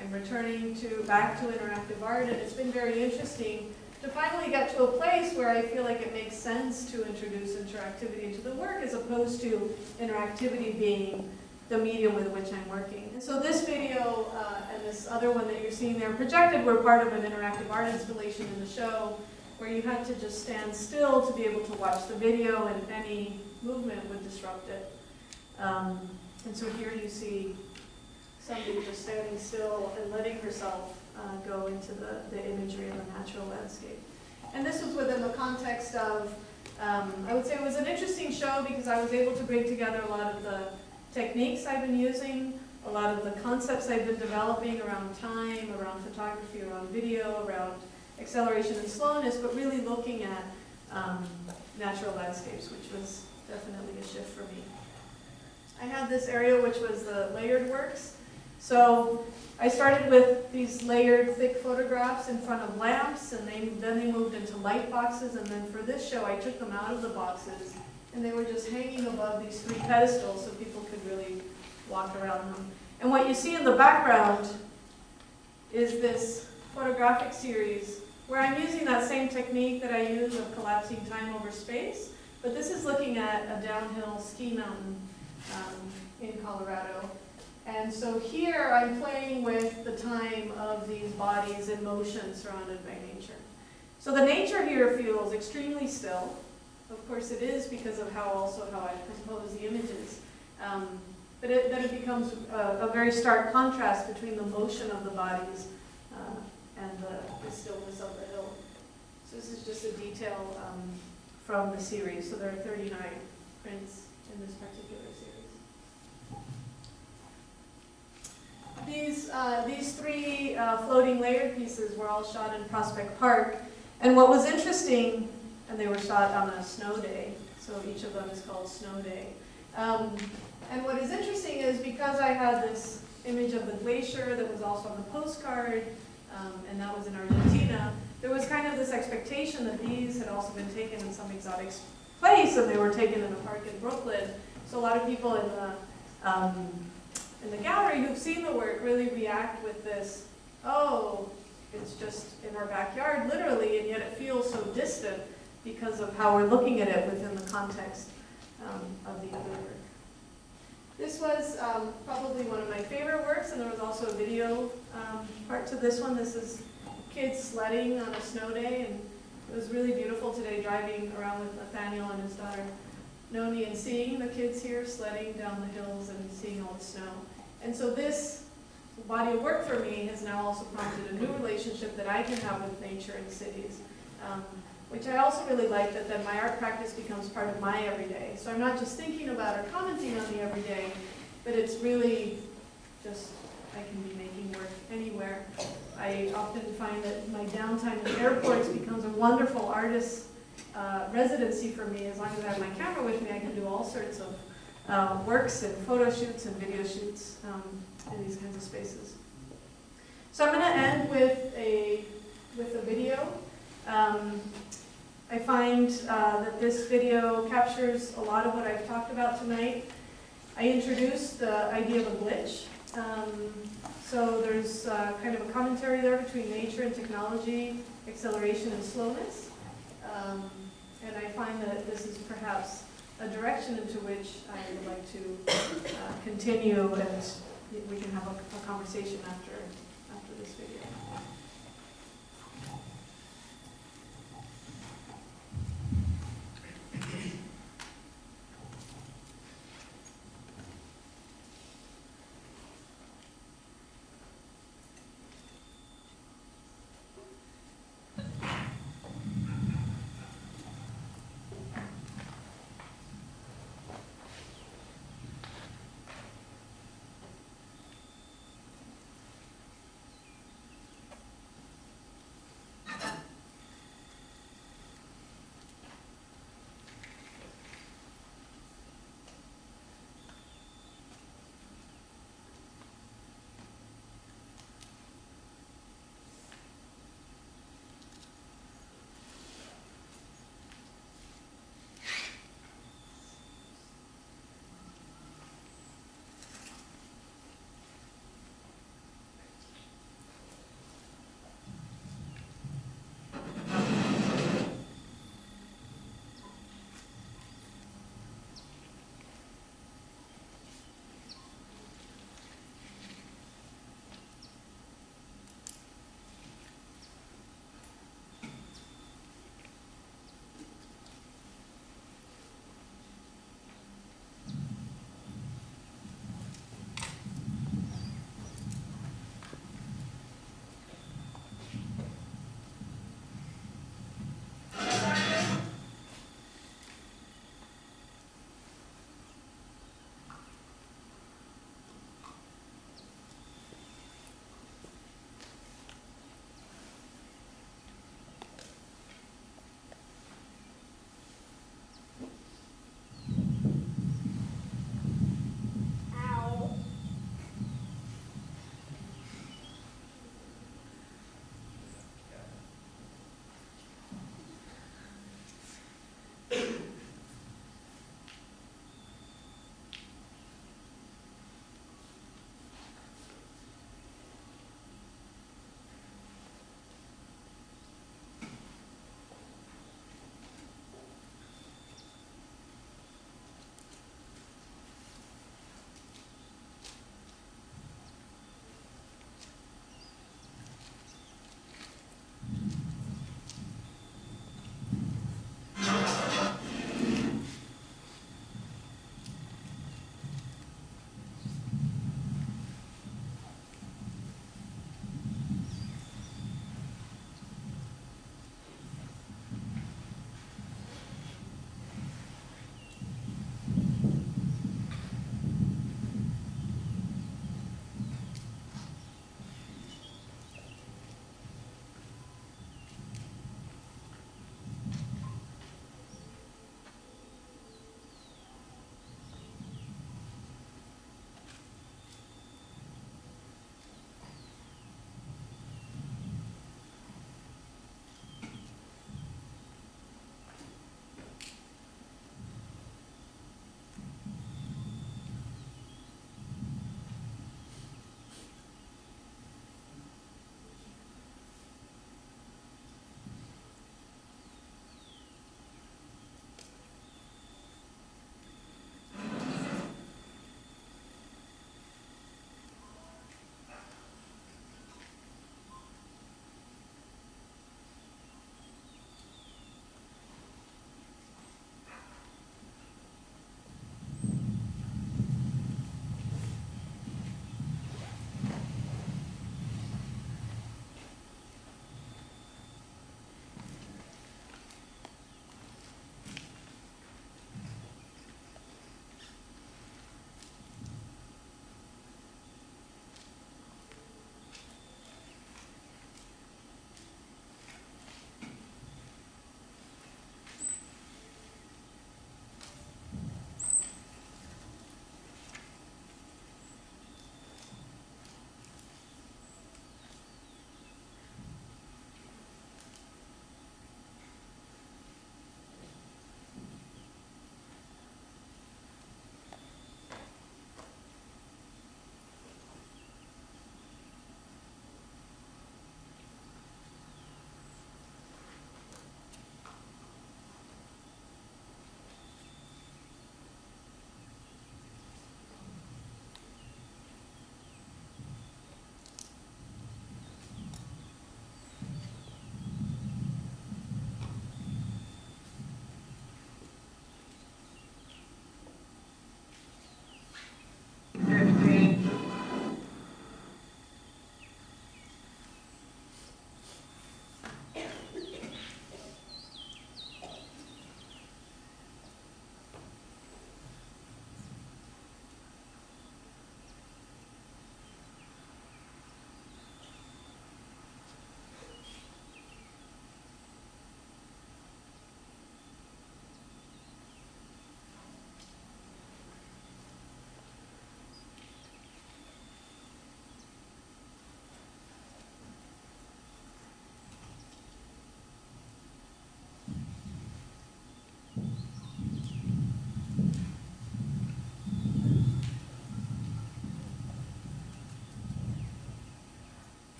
I'm returning back to interactive art, and it's been very interesting to finally get to a place where I feel like it makes sense to introduce interactivity into the work, as opposed to interactivity being the medium with which I'm working. And so this video and this other one that you're seeing there projected were part of an interactive art installation in the show, where you had to just stand still to be able to watch the video, and any movement would disrupt it. And so here you see somebody just standing still and letting herself go into the imagery of a natural landscape. And this was within the context of, I would say it was an interesting show because I was able to bring together a lot of the techniques I've been using, a lot of the concepts I've been developing around time, around photography, around video, around acceleration and slowness, but really looking at natural landscapes, which was definitely a shift for me. I had this area which was the layered works. So I started with these layered thick photographs in front of lamps, and then they moved into light boxes, and then for this show I took them out of the boxes, and they were just hanging above these 3 pedestals so people could really walk around them. And what you see in the background is this photographic series where I'm using that same technique that I use of collapsing time over space, but this is looking at a downhill ski mountain in Colorado. And so here I'm playing with the time of these bodies in motion surrounded by nature. So the nature here feels extremely still. Of course it is because of how I compose the images. But then it becomes a very stark contrast between the motion of the bodies and the stillness of the hill. So this is just a detail from the series. So there are 39 prints in this particular series. These 3 floating layered pieces were all shot in Prospect Park. And what was interesting, and they were shot on a snow day, so each of them is called Snow Day. And what is interesting is because I had this image of the glacier that was also on the postcard, and that was in Argentina, there was kind of this expectation that these had also been taken in some exotic place, and they were taken in a park in Brooklyn. So a lot of people in the gallery who've seen the work really react with this, oh, it's just in our backyard, literally, and yet it feels so distant because of how we're looking at it within the context of the other work. This was probably one of my favorite works, and there was also a video part to this one. This is kids sledding on a snow day, and it was really beautiful today driving around with Nathaniel and his daughter Noni and seeing the kids here sledding down the hills and seeing all the snow. And so this body of work for me has now also prompted a new relationship that I can have with nature and cities, which I also really like, that then my art practice becomes part of my everyday. So I'm not just thinking about or commenting on the everyday, but it's really just, I can be making work anywhere. I often find that my downtime in airports becomes a wonderful artist residency for me. As long as I have my camera with me, I can do all sorts of works and photo shoots and video shoots in these kinds of spaces. So I'm going to end with a video. I find that this video captures a lot of what I've talked about tonight. I introduced the idea of a glitch. So there's kind of a commentary there between nature and technology, acceleration and slowness. And I find that this is perhaps a direction into which I would like to continue, and we can have a conversation after this video.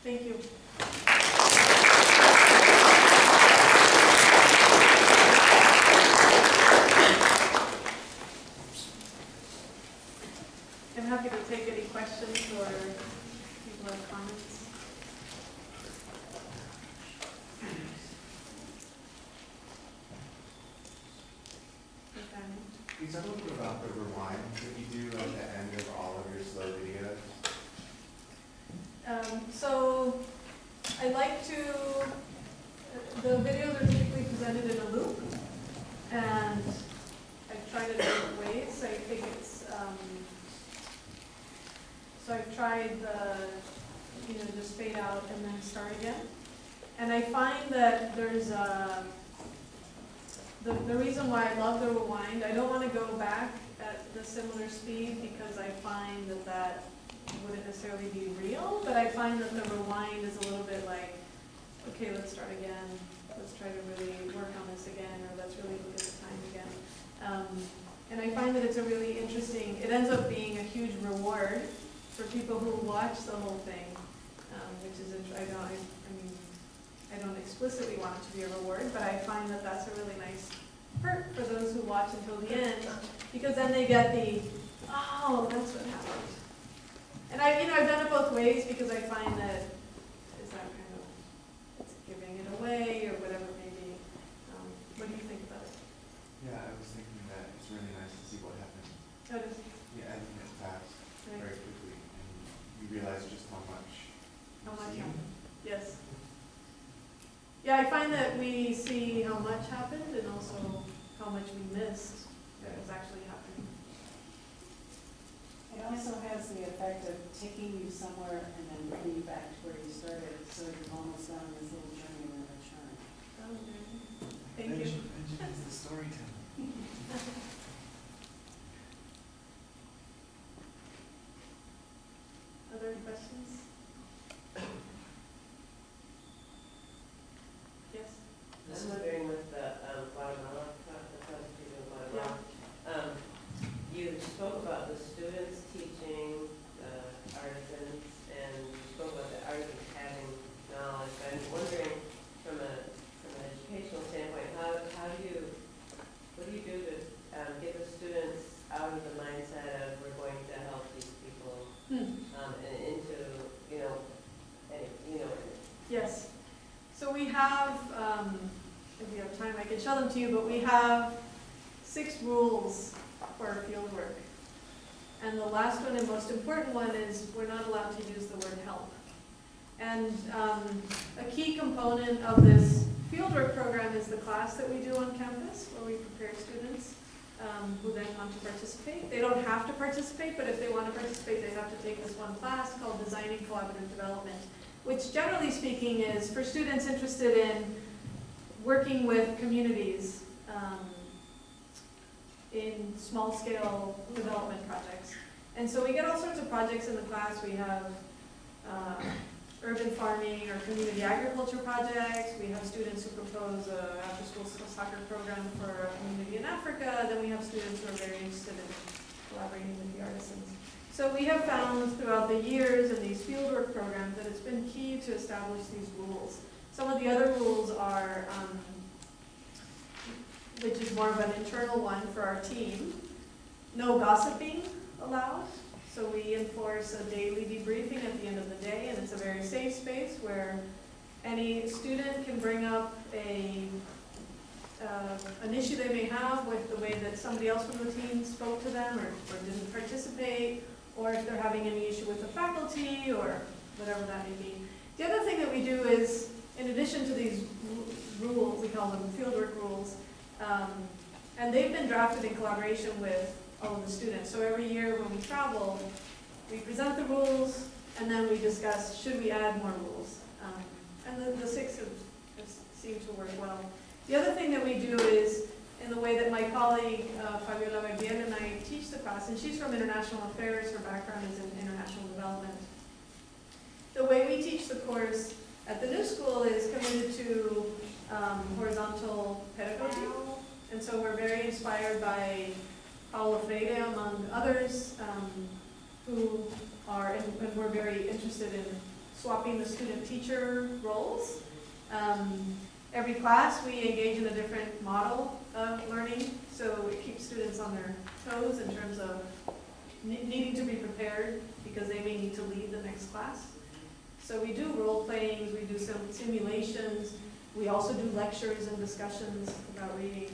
Thank you. I'm happy to take any questions or people have comments. Can you talk a little bit about the rewind that you do at the end of all of your slow videos? So I like to, the videos are typically presented in a loop, and I've tried it different ways. I think it's, so I've tried the, just fade out and then start again. And I find that there's the reason why I love the rewind, I don't want to go back at the similar speed because I find that wouldn't necessarily be real, but I find that the rewind is a little bit like, okay, let's start again, let's try to really work on this again, or let's really look at the time again. And I find that it's a really interesting, it ends up being a huge reward for people who watch the whole thing, which is, I don't explicitly want it to be a reward, but I find that that's a really nice perk for those who watch until the end, because then they get the, oh, that's what happened. And I've done it both ways because I find that is that kind of it's giving it away or whatever it may be. What do you think about it? Yeah, I was thinking that it's really nice to see what happened. Oh, it is. Yeah, editing it fast, Right. very quickly, and you realize just how much. Happened? Yes. Yeah, I find that we see how much happened and also how much we missed that was actually happening. It also has the effect of taking you somewhere and then bringing you back to where you started, so you're almost on this little journey and then return. Oh, okay. Thank you. Benjamin is the storyteller. Other questions? Yes? This is doing with the watermelon cut, have, if you have time, I can show them to you, but we have 6 rules for our field work. And the last one and most important one is we're not allowed to use the word help. And a key component of this fieldwork program is the class that we do on campus, where we prepare students who then want to participate. They don't have to participate, but if they want to participate, they have to take this one class called Designing Collaborative Development, which generally speaking is for students interested in working with communities in small-scale development projects. And so we get all sorts of projects in the class. We have urban farming or community agriculture projects. We have students who propose an after-school soccer program for a community in Africa. Then we have students who are very interested in collaborating with the artisans. So we have found throughout the years in these fieldwork programs that it's been key to establish these rules. Some of the other rules are, which is more of an internal one for our team, no gossiping allowed. So we enforce a daily debriefing at the end of the day, and it's a very safe space where any student can bring up an issue they may have with the way that somebody else from the team spoke to them or didn't participate, or if they're having any issue with the faculty or whatever that may be. The other thing that we do is, in addition to these rules, we call them fieldwork rules, and they've been drafted in collaboration with all of the students. So every year when we travel, we present the rules, and then we discuss, should we add more rules? And the 6 have seemed to work well. The other thing that we do is, in the way that my colleague, Fabiola Verdiel, and I teach the class, and she's from international affairs, her background is in international development. The way we teach the course at the new school is committed to horizontal pedagogy. And so we're very inspired by Paulo Freire, among others, who are, and we're very interested in swapping the student-teacher roles. Every class, we engage in a different model of learning, so it keeps students on their toes in terms of needing to be prepared because they may need to lead the next class. So we do role playings, we do some simulations, we also do lectures and discussions about readings.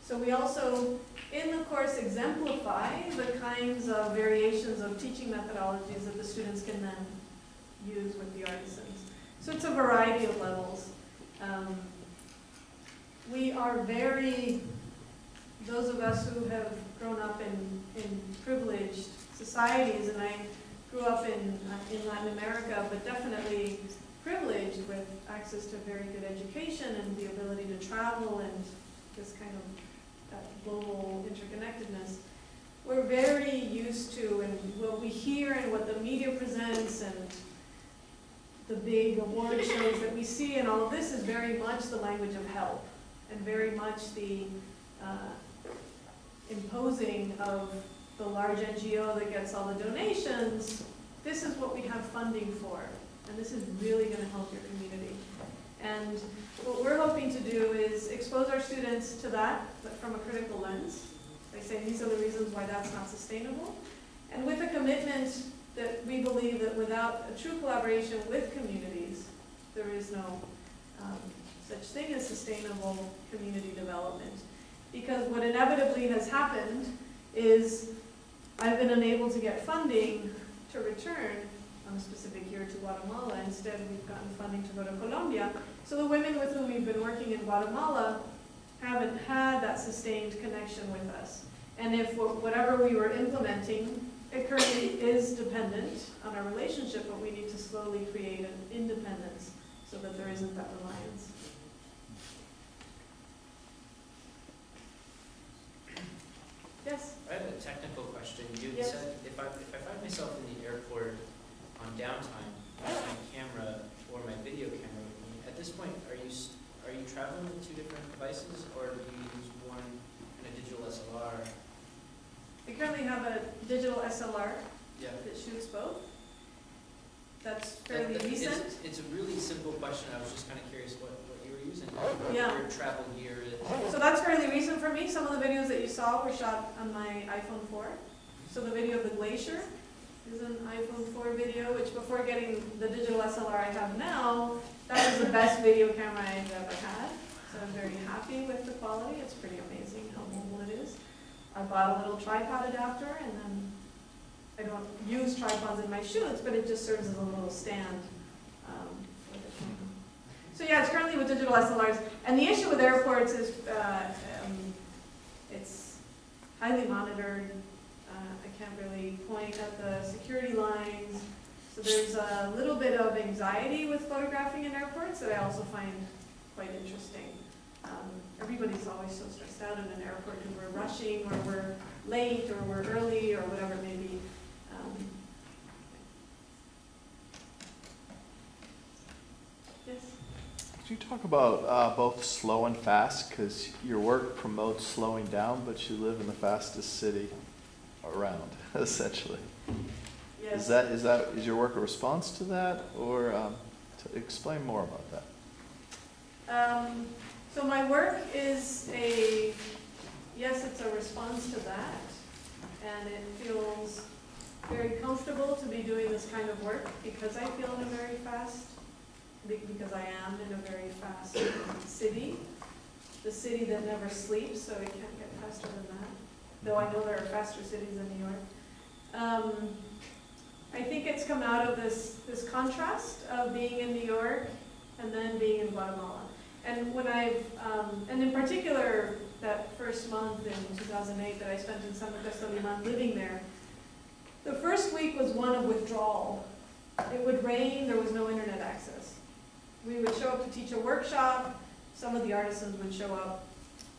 So we also, in the course, exemplify the kinds of variations of teaching methodologies that the students can then use with the artisans. So it's a variety of levels. We are very, those of us who have grown up in privileged societies, and I grew up in Latin America, but definitely privileged with access to very good education and the ability to travel and this kind of global interconnectedness. We're very used to, and what we hear and what the media presents and the big award shows that we see and all of this is very much the language of help and very much the imposing of the large NGO that gets all the donations. This is what we have funding for, and this is really going to help your community. And what we're hoping to do is expose our students to that, but from a critical lens. They say these are the reasons why that's not sustainable. And with a commitment that we believe that without a true collaboration with communities, there is no such thing as sustainable community development. Because what inevitably has happened is I've been unable to get funding to return on a specific year to Guatemala. Instead, we've gotten funding to go to Colombia. So the women with whom we've been working in Guatemala haven't had that sustained connection with us. And if whatever we were implementing, it currently is dependent on our relationship, but we need to slowly create an independence so that there isn't that reliance. Yes? I have a technical question. You Yes. said if I find myself in the airport on downtime, I have my camera or my video camera with me. At this point, are you traveling with 2 different devices, or do you use one and a digital SLR? We currently have a digital SLR Yeah. that shoots both. That's fairly recent. It's a really simple question. I was just kind of curious what you were using. Yeah. Your travel gear. So that's fairly recent for me. Some of the videos that you saw were shot on my iPhone 4. So the video of the glacier is an iPhone 4 video, which before getting the digital SLR I have now, that was the best video camera I've ever had. So I'm very happy with the quality. It's pretty amazing how mobile it is. I bought a little tripod adapter, and then I don't use tripods in my shoots, but it just serves as a little stand for the camera. So yeah, it's currently with digital SLRs. And the issue with airports is it's highly monitored. I can't really point at the security lines. So there's a little bit of anxiety with photographing in airports that I also find quite interesting. Everybody's always so stressed out in an airport because we're rushing, or we're late, or we're early, or whatever it may be. Yes? Could you talk about both slow and fast? Because your work promotes slowing down, but you live in the fastest city around, essentially. Yes. Is your work a response to that, or to explain more about that? So my work is yes, it's a response to that, and it feels very comfortable to be doing this kind of work because I feel in a very fast, because I am in a very fast city, the city that never sleeps, so it can't get faster than that, though I know there are faster cities in New York. I think it's come out of this contrast of being in New York and then being in Guatemala. And when and in particular, that first month in 2008 that I spent in San Lucas del Limón living there, the first week was one of withdrawal. It would rain, there was no internet access. We would show up to teach a workshop, some of the artisans would show up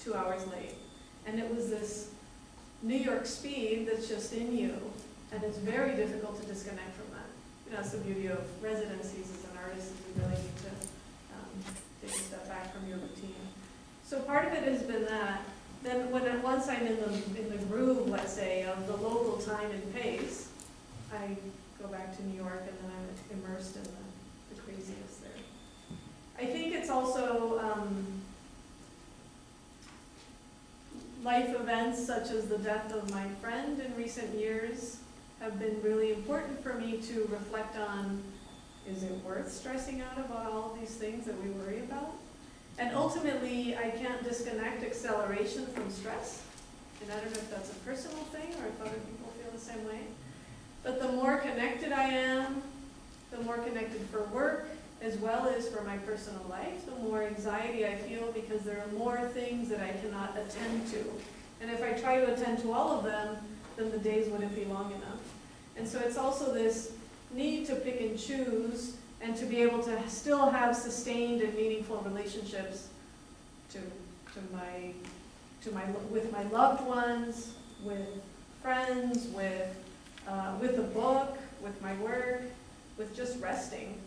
2 hours late. And it was this New York speed that's just in you, and it's very difficult to disconnect from that. You know, that's the beauty of residencies as an artist, is you really need to take a step back from your routine. So part of it has been that. Then once I'm in the groove, let's say, of the local time and pace, I go back to New York, and then I'm immersed in the craziness there. I think it's also life events such as the death of my friend in recent years have been really important for me to reflect on, is it worth stressing out about all of these things that we worry about? And ultimately, I can't disconnect acceleration from stress. And I don't know if that's a personal thing or if other people feel the same way. But the more connected I am, the more connected for work, as well as for my personal life, the more anxiety I feel because there are more things that I cannot attend to. And if I try to attend to all of them, then the days wouldn't be long enough. And so it's also this need to pick and choose and to be able to still have sustained and meaningful relationships with my loved ones, with friends, with a book, with my work, with just resting,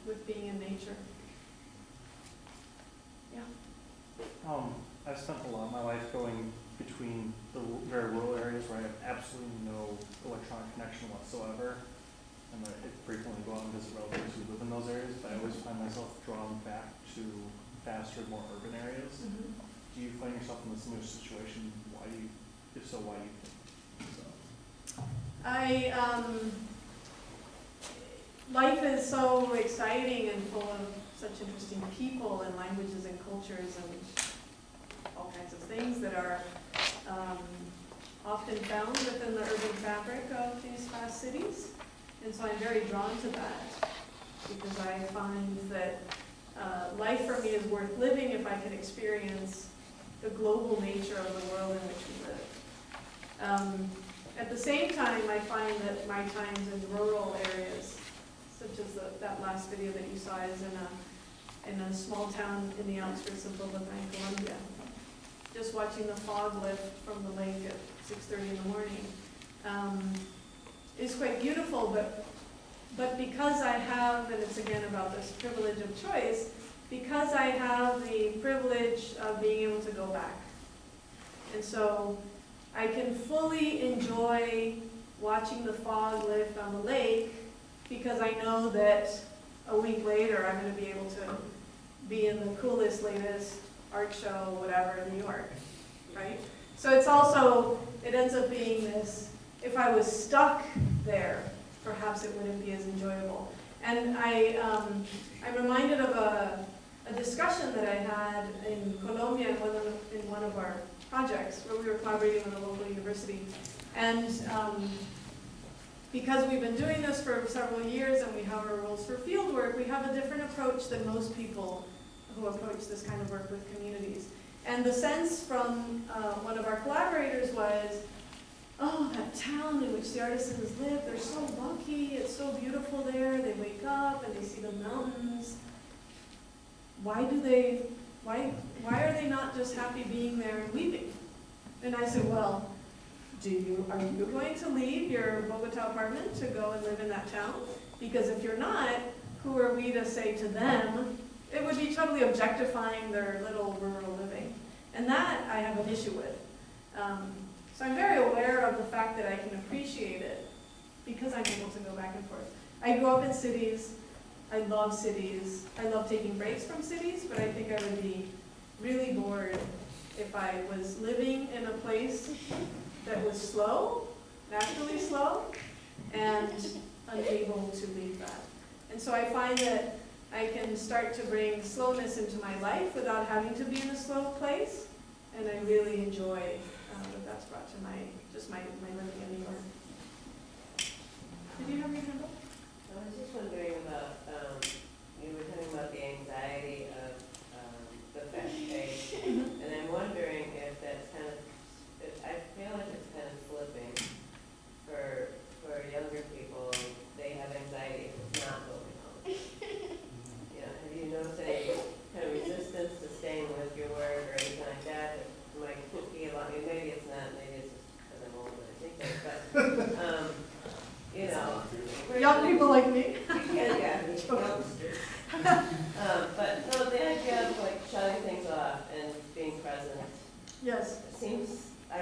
with being in nature. Yeah. I've spent a lot of my life going between the very rural areas where I have absolutely no electronic connection whatsoever. And I frequently go out and visit relatives who live in those areas, but I always find myself drawn back to faster, more urban areas. Mm-hmm. Do you find yourself in this new situation? Why do you, if so, why do you think so? Life is so exciting and full of such interesting people and languages and cultures and all kinds of things that are often found within the urban fabric of these fast cities. And so I'm very drawn to that because I find that life for me is worth living if I can experience the global nature of the world in which we live. At the same time, I find that my times in rural areas, such as that last video that you saw, is in a small town in the outskirts of Bogotá in Colombia. Just watching the fog lift from the lake at 6:30 in the morning is quite beautiful, but because I have, and it's again about this privilege of choice, because I have the privilege of being able to go back. And so I can fully enjoy watching the fog lift on the lake because I know that a week later I'm going to be able to be in the coolest, latest art show, whatever, in New York, right? So it's also, it ends up being this, if I was stuck there, perhaps it wouldn't be as enjoyable. And I'm reminded of a discussion that I had in Colombia in one of our projects where we were collaborating with a local university. And because we've been doing this for several years and we have our rules for field work, we have a different approach than most people who approach this kind of work with communities. And the sense from one of our collaborators was, oh, that town in which the artisans live, they're so lucky, it's so beautiful there, they wake up and they see the mountains. Why are they not just happy being there and weeping? And I said, well, are you going to leave your Bogota apartment to go and live in that town? Because if you're not, who are we to say to them? It would be totally objectifying their little rural living. And that I have an issue with. So I'm very aware of the fact that I can appreciate it because I'm able to go back and forth. I grew up in cities. I love cities. I love taking breaks from cities, but I think I would be really bored if I was living in a place that was slow, naturally slow, and unable to leave that. And so I find that I can start to bring slowness into my life without having to be in a slow place, and I really enjoy that that's brought to my living in New York. Did you have your hand up? I was just wondering about, you were talking about the anxiety of the fast pace, and I'm wondering if that's kind of, I feel like it's kind of flipping for younger people. They have anxiety if it's not going on. You know, have you noticed any kind of resistance to staying with your work or anything like that? That might be a lot, maybe it's not, maybe it's just because I'm old and I think that, but, you know. Young people like me. Yeah. But no, the idea of like shutting things off and being present. Yes. It seems, I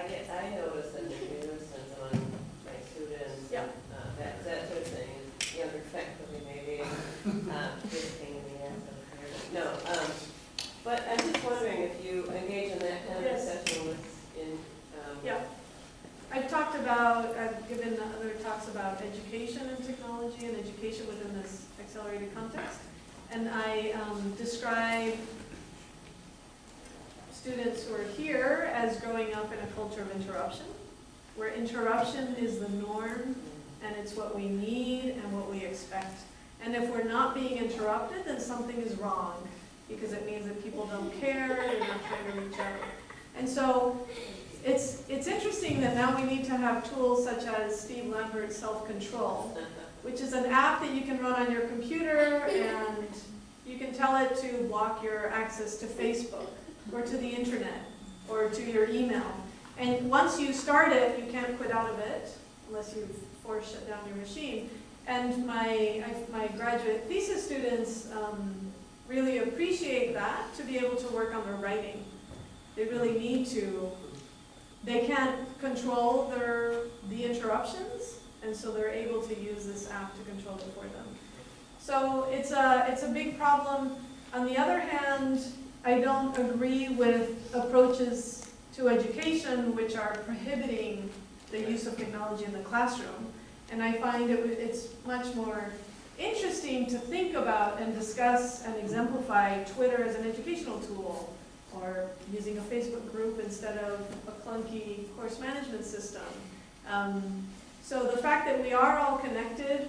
notice that the news and among my students, yeah. that sort of thing, younger faculty maybe, just pain in the ass. No, but I'm just wondering if you engage in that kind of discussion yeah. I've talked about, I've given other talks about education and technology and education within this accelerated context. And I describe students who are here as growing up in a culture of interruption, where interruption is the norm and it's what we need and what we expect. And if we're not being interrupted, then something is wrong, because it means that people don't care, they're not trying to reach out. And so it's interesting that now we need to have tools such as Steve Lambert's Self-Control, which is an app that you can run on your computer, and you can tell it to block your access to Facebook or to the internet or to your email. And once you start it, you can't quit out of it unless you force shut down your machine. And my graduate thesis students really appreciate that, to be able to work on their writing. They really need to. They can't control the interruptions, and so they're able to use this app to control it for them. So it's a big problem. On the other hand, I don't agree with approaches to education which are prohibiting the use of technology in the classroom. And I find it's much more interesting to think about and discuss and exemplify Twitter as an educational tool, or using a Facebook group instead of a clunky course management system. So the fact that we are all connected,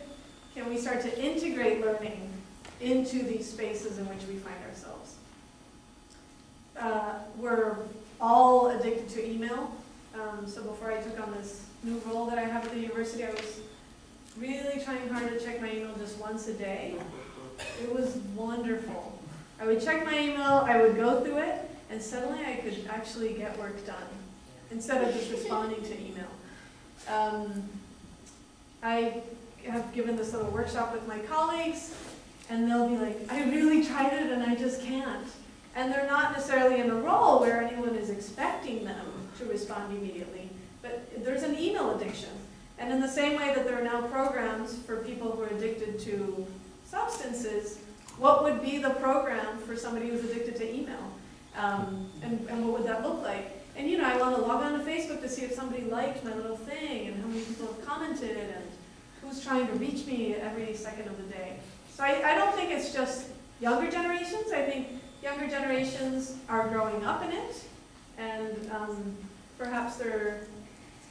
can we start to integrate learning into these spaces in which we find ourselves? We're all addicted to email. So before I took on this new role that I have at the university, I was really trying hard to check my email just once a day. It was wonderful. I would check my email, I would go through it, and suddenly I could actually get work done instead of just responding to email. I have given this little workshop with my colleagues, and they'll be like, I really tried it and I just can't. And they're not necessarily in a role where anyone is expecting them to respond immediately, but there's an email addiction. And in the same way that there are now programs for people who are addicted to substances, what would be the program for somebody who's addicted to email? And what would that look like? And you know, I want to log on to Facebook to see if somebody liked my little thing and how many people have commented, and who's trying to reach me every second of the day. So I don't think it's just younger generations. I think younger generations are growing up in it, and perhaps they're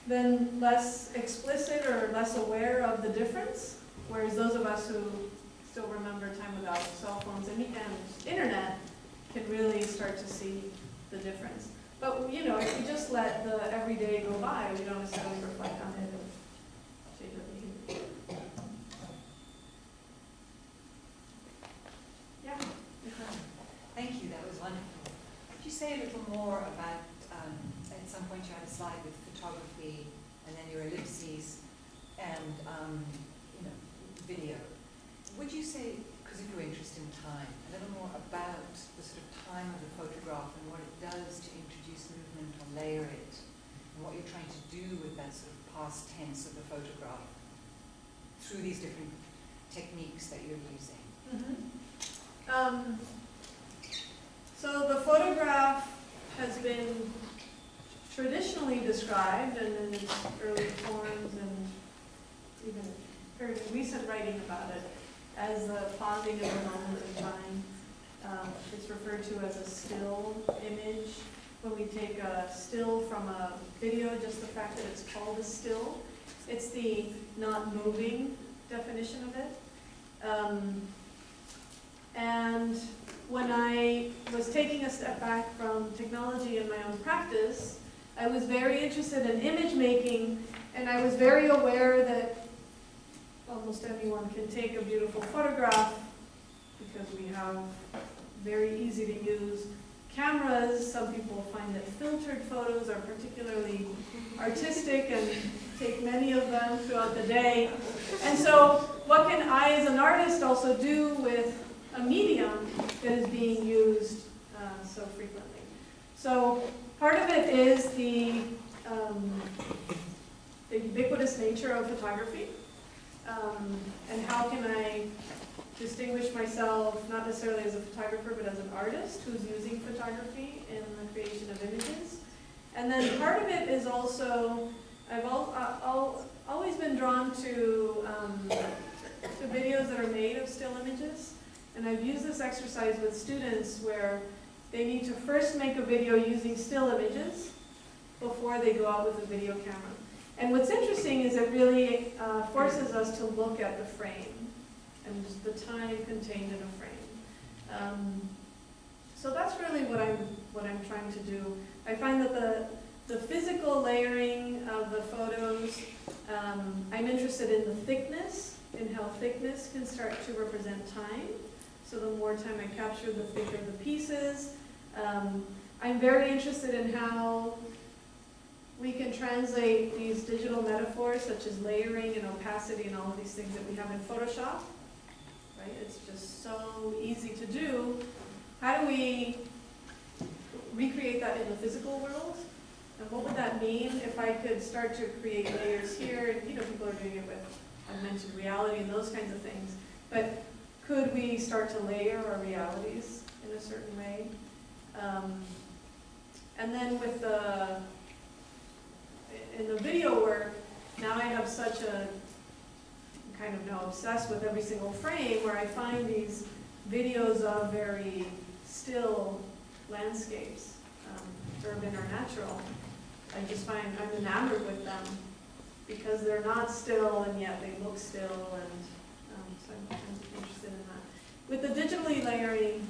then less explicit or less aware of the difference, whereas those of us who still remember time without cell phones and internet can really start to see the difference. But you know, if we just let the everyday go by, we don't necessarily reflect on it and change our behavior. Yeah. Thank you, that was wonderful. Could you say a little more about, at some point you had a slide with photography and then your ellipses and you know, video. Would you say, because of your interest in time, a little more about the sort of time of the photograph and what it does to introduce movement or layer it, and what you're trying to do with that sort of past tense of the photograph through these different techniques that you're using? Mm-hmm. So the photograph has been traditionally described, and in its early forms and even very recent writing about it, as the pausing of a moment in time. It's referred to as a still image. When we take a still from a video, just the fact that it's called a still, it's the not moving definition of it. And when I was taking a step back from technology in my own practice, I was very interested in image making, and I was very aware that almost anyone can take a beautiful photograph because we have very easy to use cameras. Some people find that filtered photos are particularly artistic and take many of them throughout the day. And so what can I as an artist also do with a medium that is being used so frequently? So part of it is the ubiquitous nature of photography. And how can I distinguish myself, not necessarily as a photographer, but as an artist who's using photography in the creation of images. And then part of it is also, I've always been drawn to videos that are made of still images. And I've used this exercise with students where they need to first make a video using still images before they go out with a video camera. And what's interesting is it really forces us to look at the frame and just the time contained in a frame. So that's really what I'm trying to do. I find that the physical layering of the photos, I'm interested in the thickness, in how thickness can start to represent time. So the more time I capture, the thicker the pieces. I'm very interested in how we can translate these digital metaphors such as layering and opacity and all of these things that we have in Photoshop. Right? It's just so easy to do. How do we recreate that in the physical world? And what would that mean if I could start to create layers here? And, you know, people are doing it with augmented reality and those kinds of things. But could we start to layer our realities in a certain way? And then with in the video work, now I have such a, I'm kind of now obsessed with every single frame where I find these videos of very still landscapes, urban or natural. I just find I'm enamored with them because they're not still and yet they look still, and so I'm interested in that. With the digitally layering,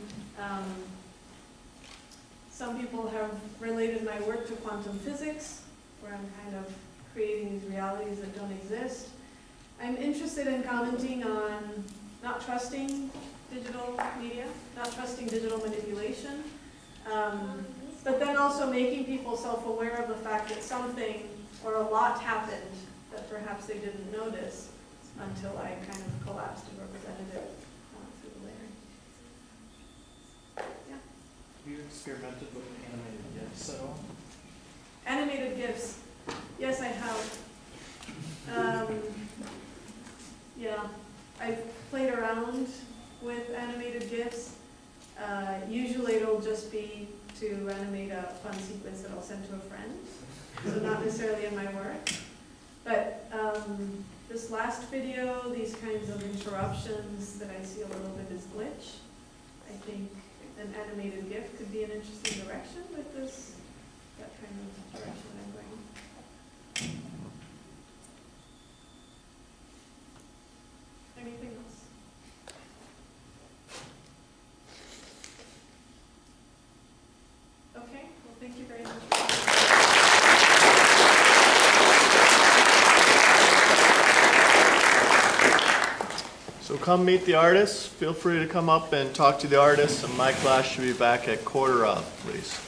some people have related my work to quantum physics, where I'm kind of creating these realities that don't exist. I'm interested in commenting on not trusting digital media, not trusting digital manipulation, but then also making people self-aware of the fact that something or a lot happened that perhaps they didn't notice until I kind of collapsed and represented it through the layering. Yeah. Have you experimented with animated GIFs at all? Animated GIFs. Yes, I have. Yeah, I've played around with animated GIFs. Usually it'll just be to animate a fun sequence that I'll send to a friend, so not necessarily in my work. But This last video, these kinds of interruptions that I see a little bit as glitch. I think an animated GIF could be an interesting direction with this, that kind of direction I'm going. Anything else? Okay, well, thank you very much. So come meet the artists. Feel free to come up and talk to the artists, and my class should be back at 1:15, please.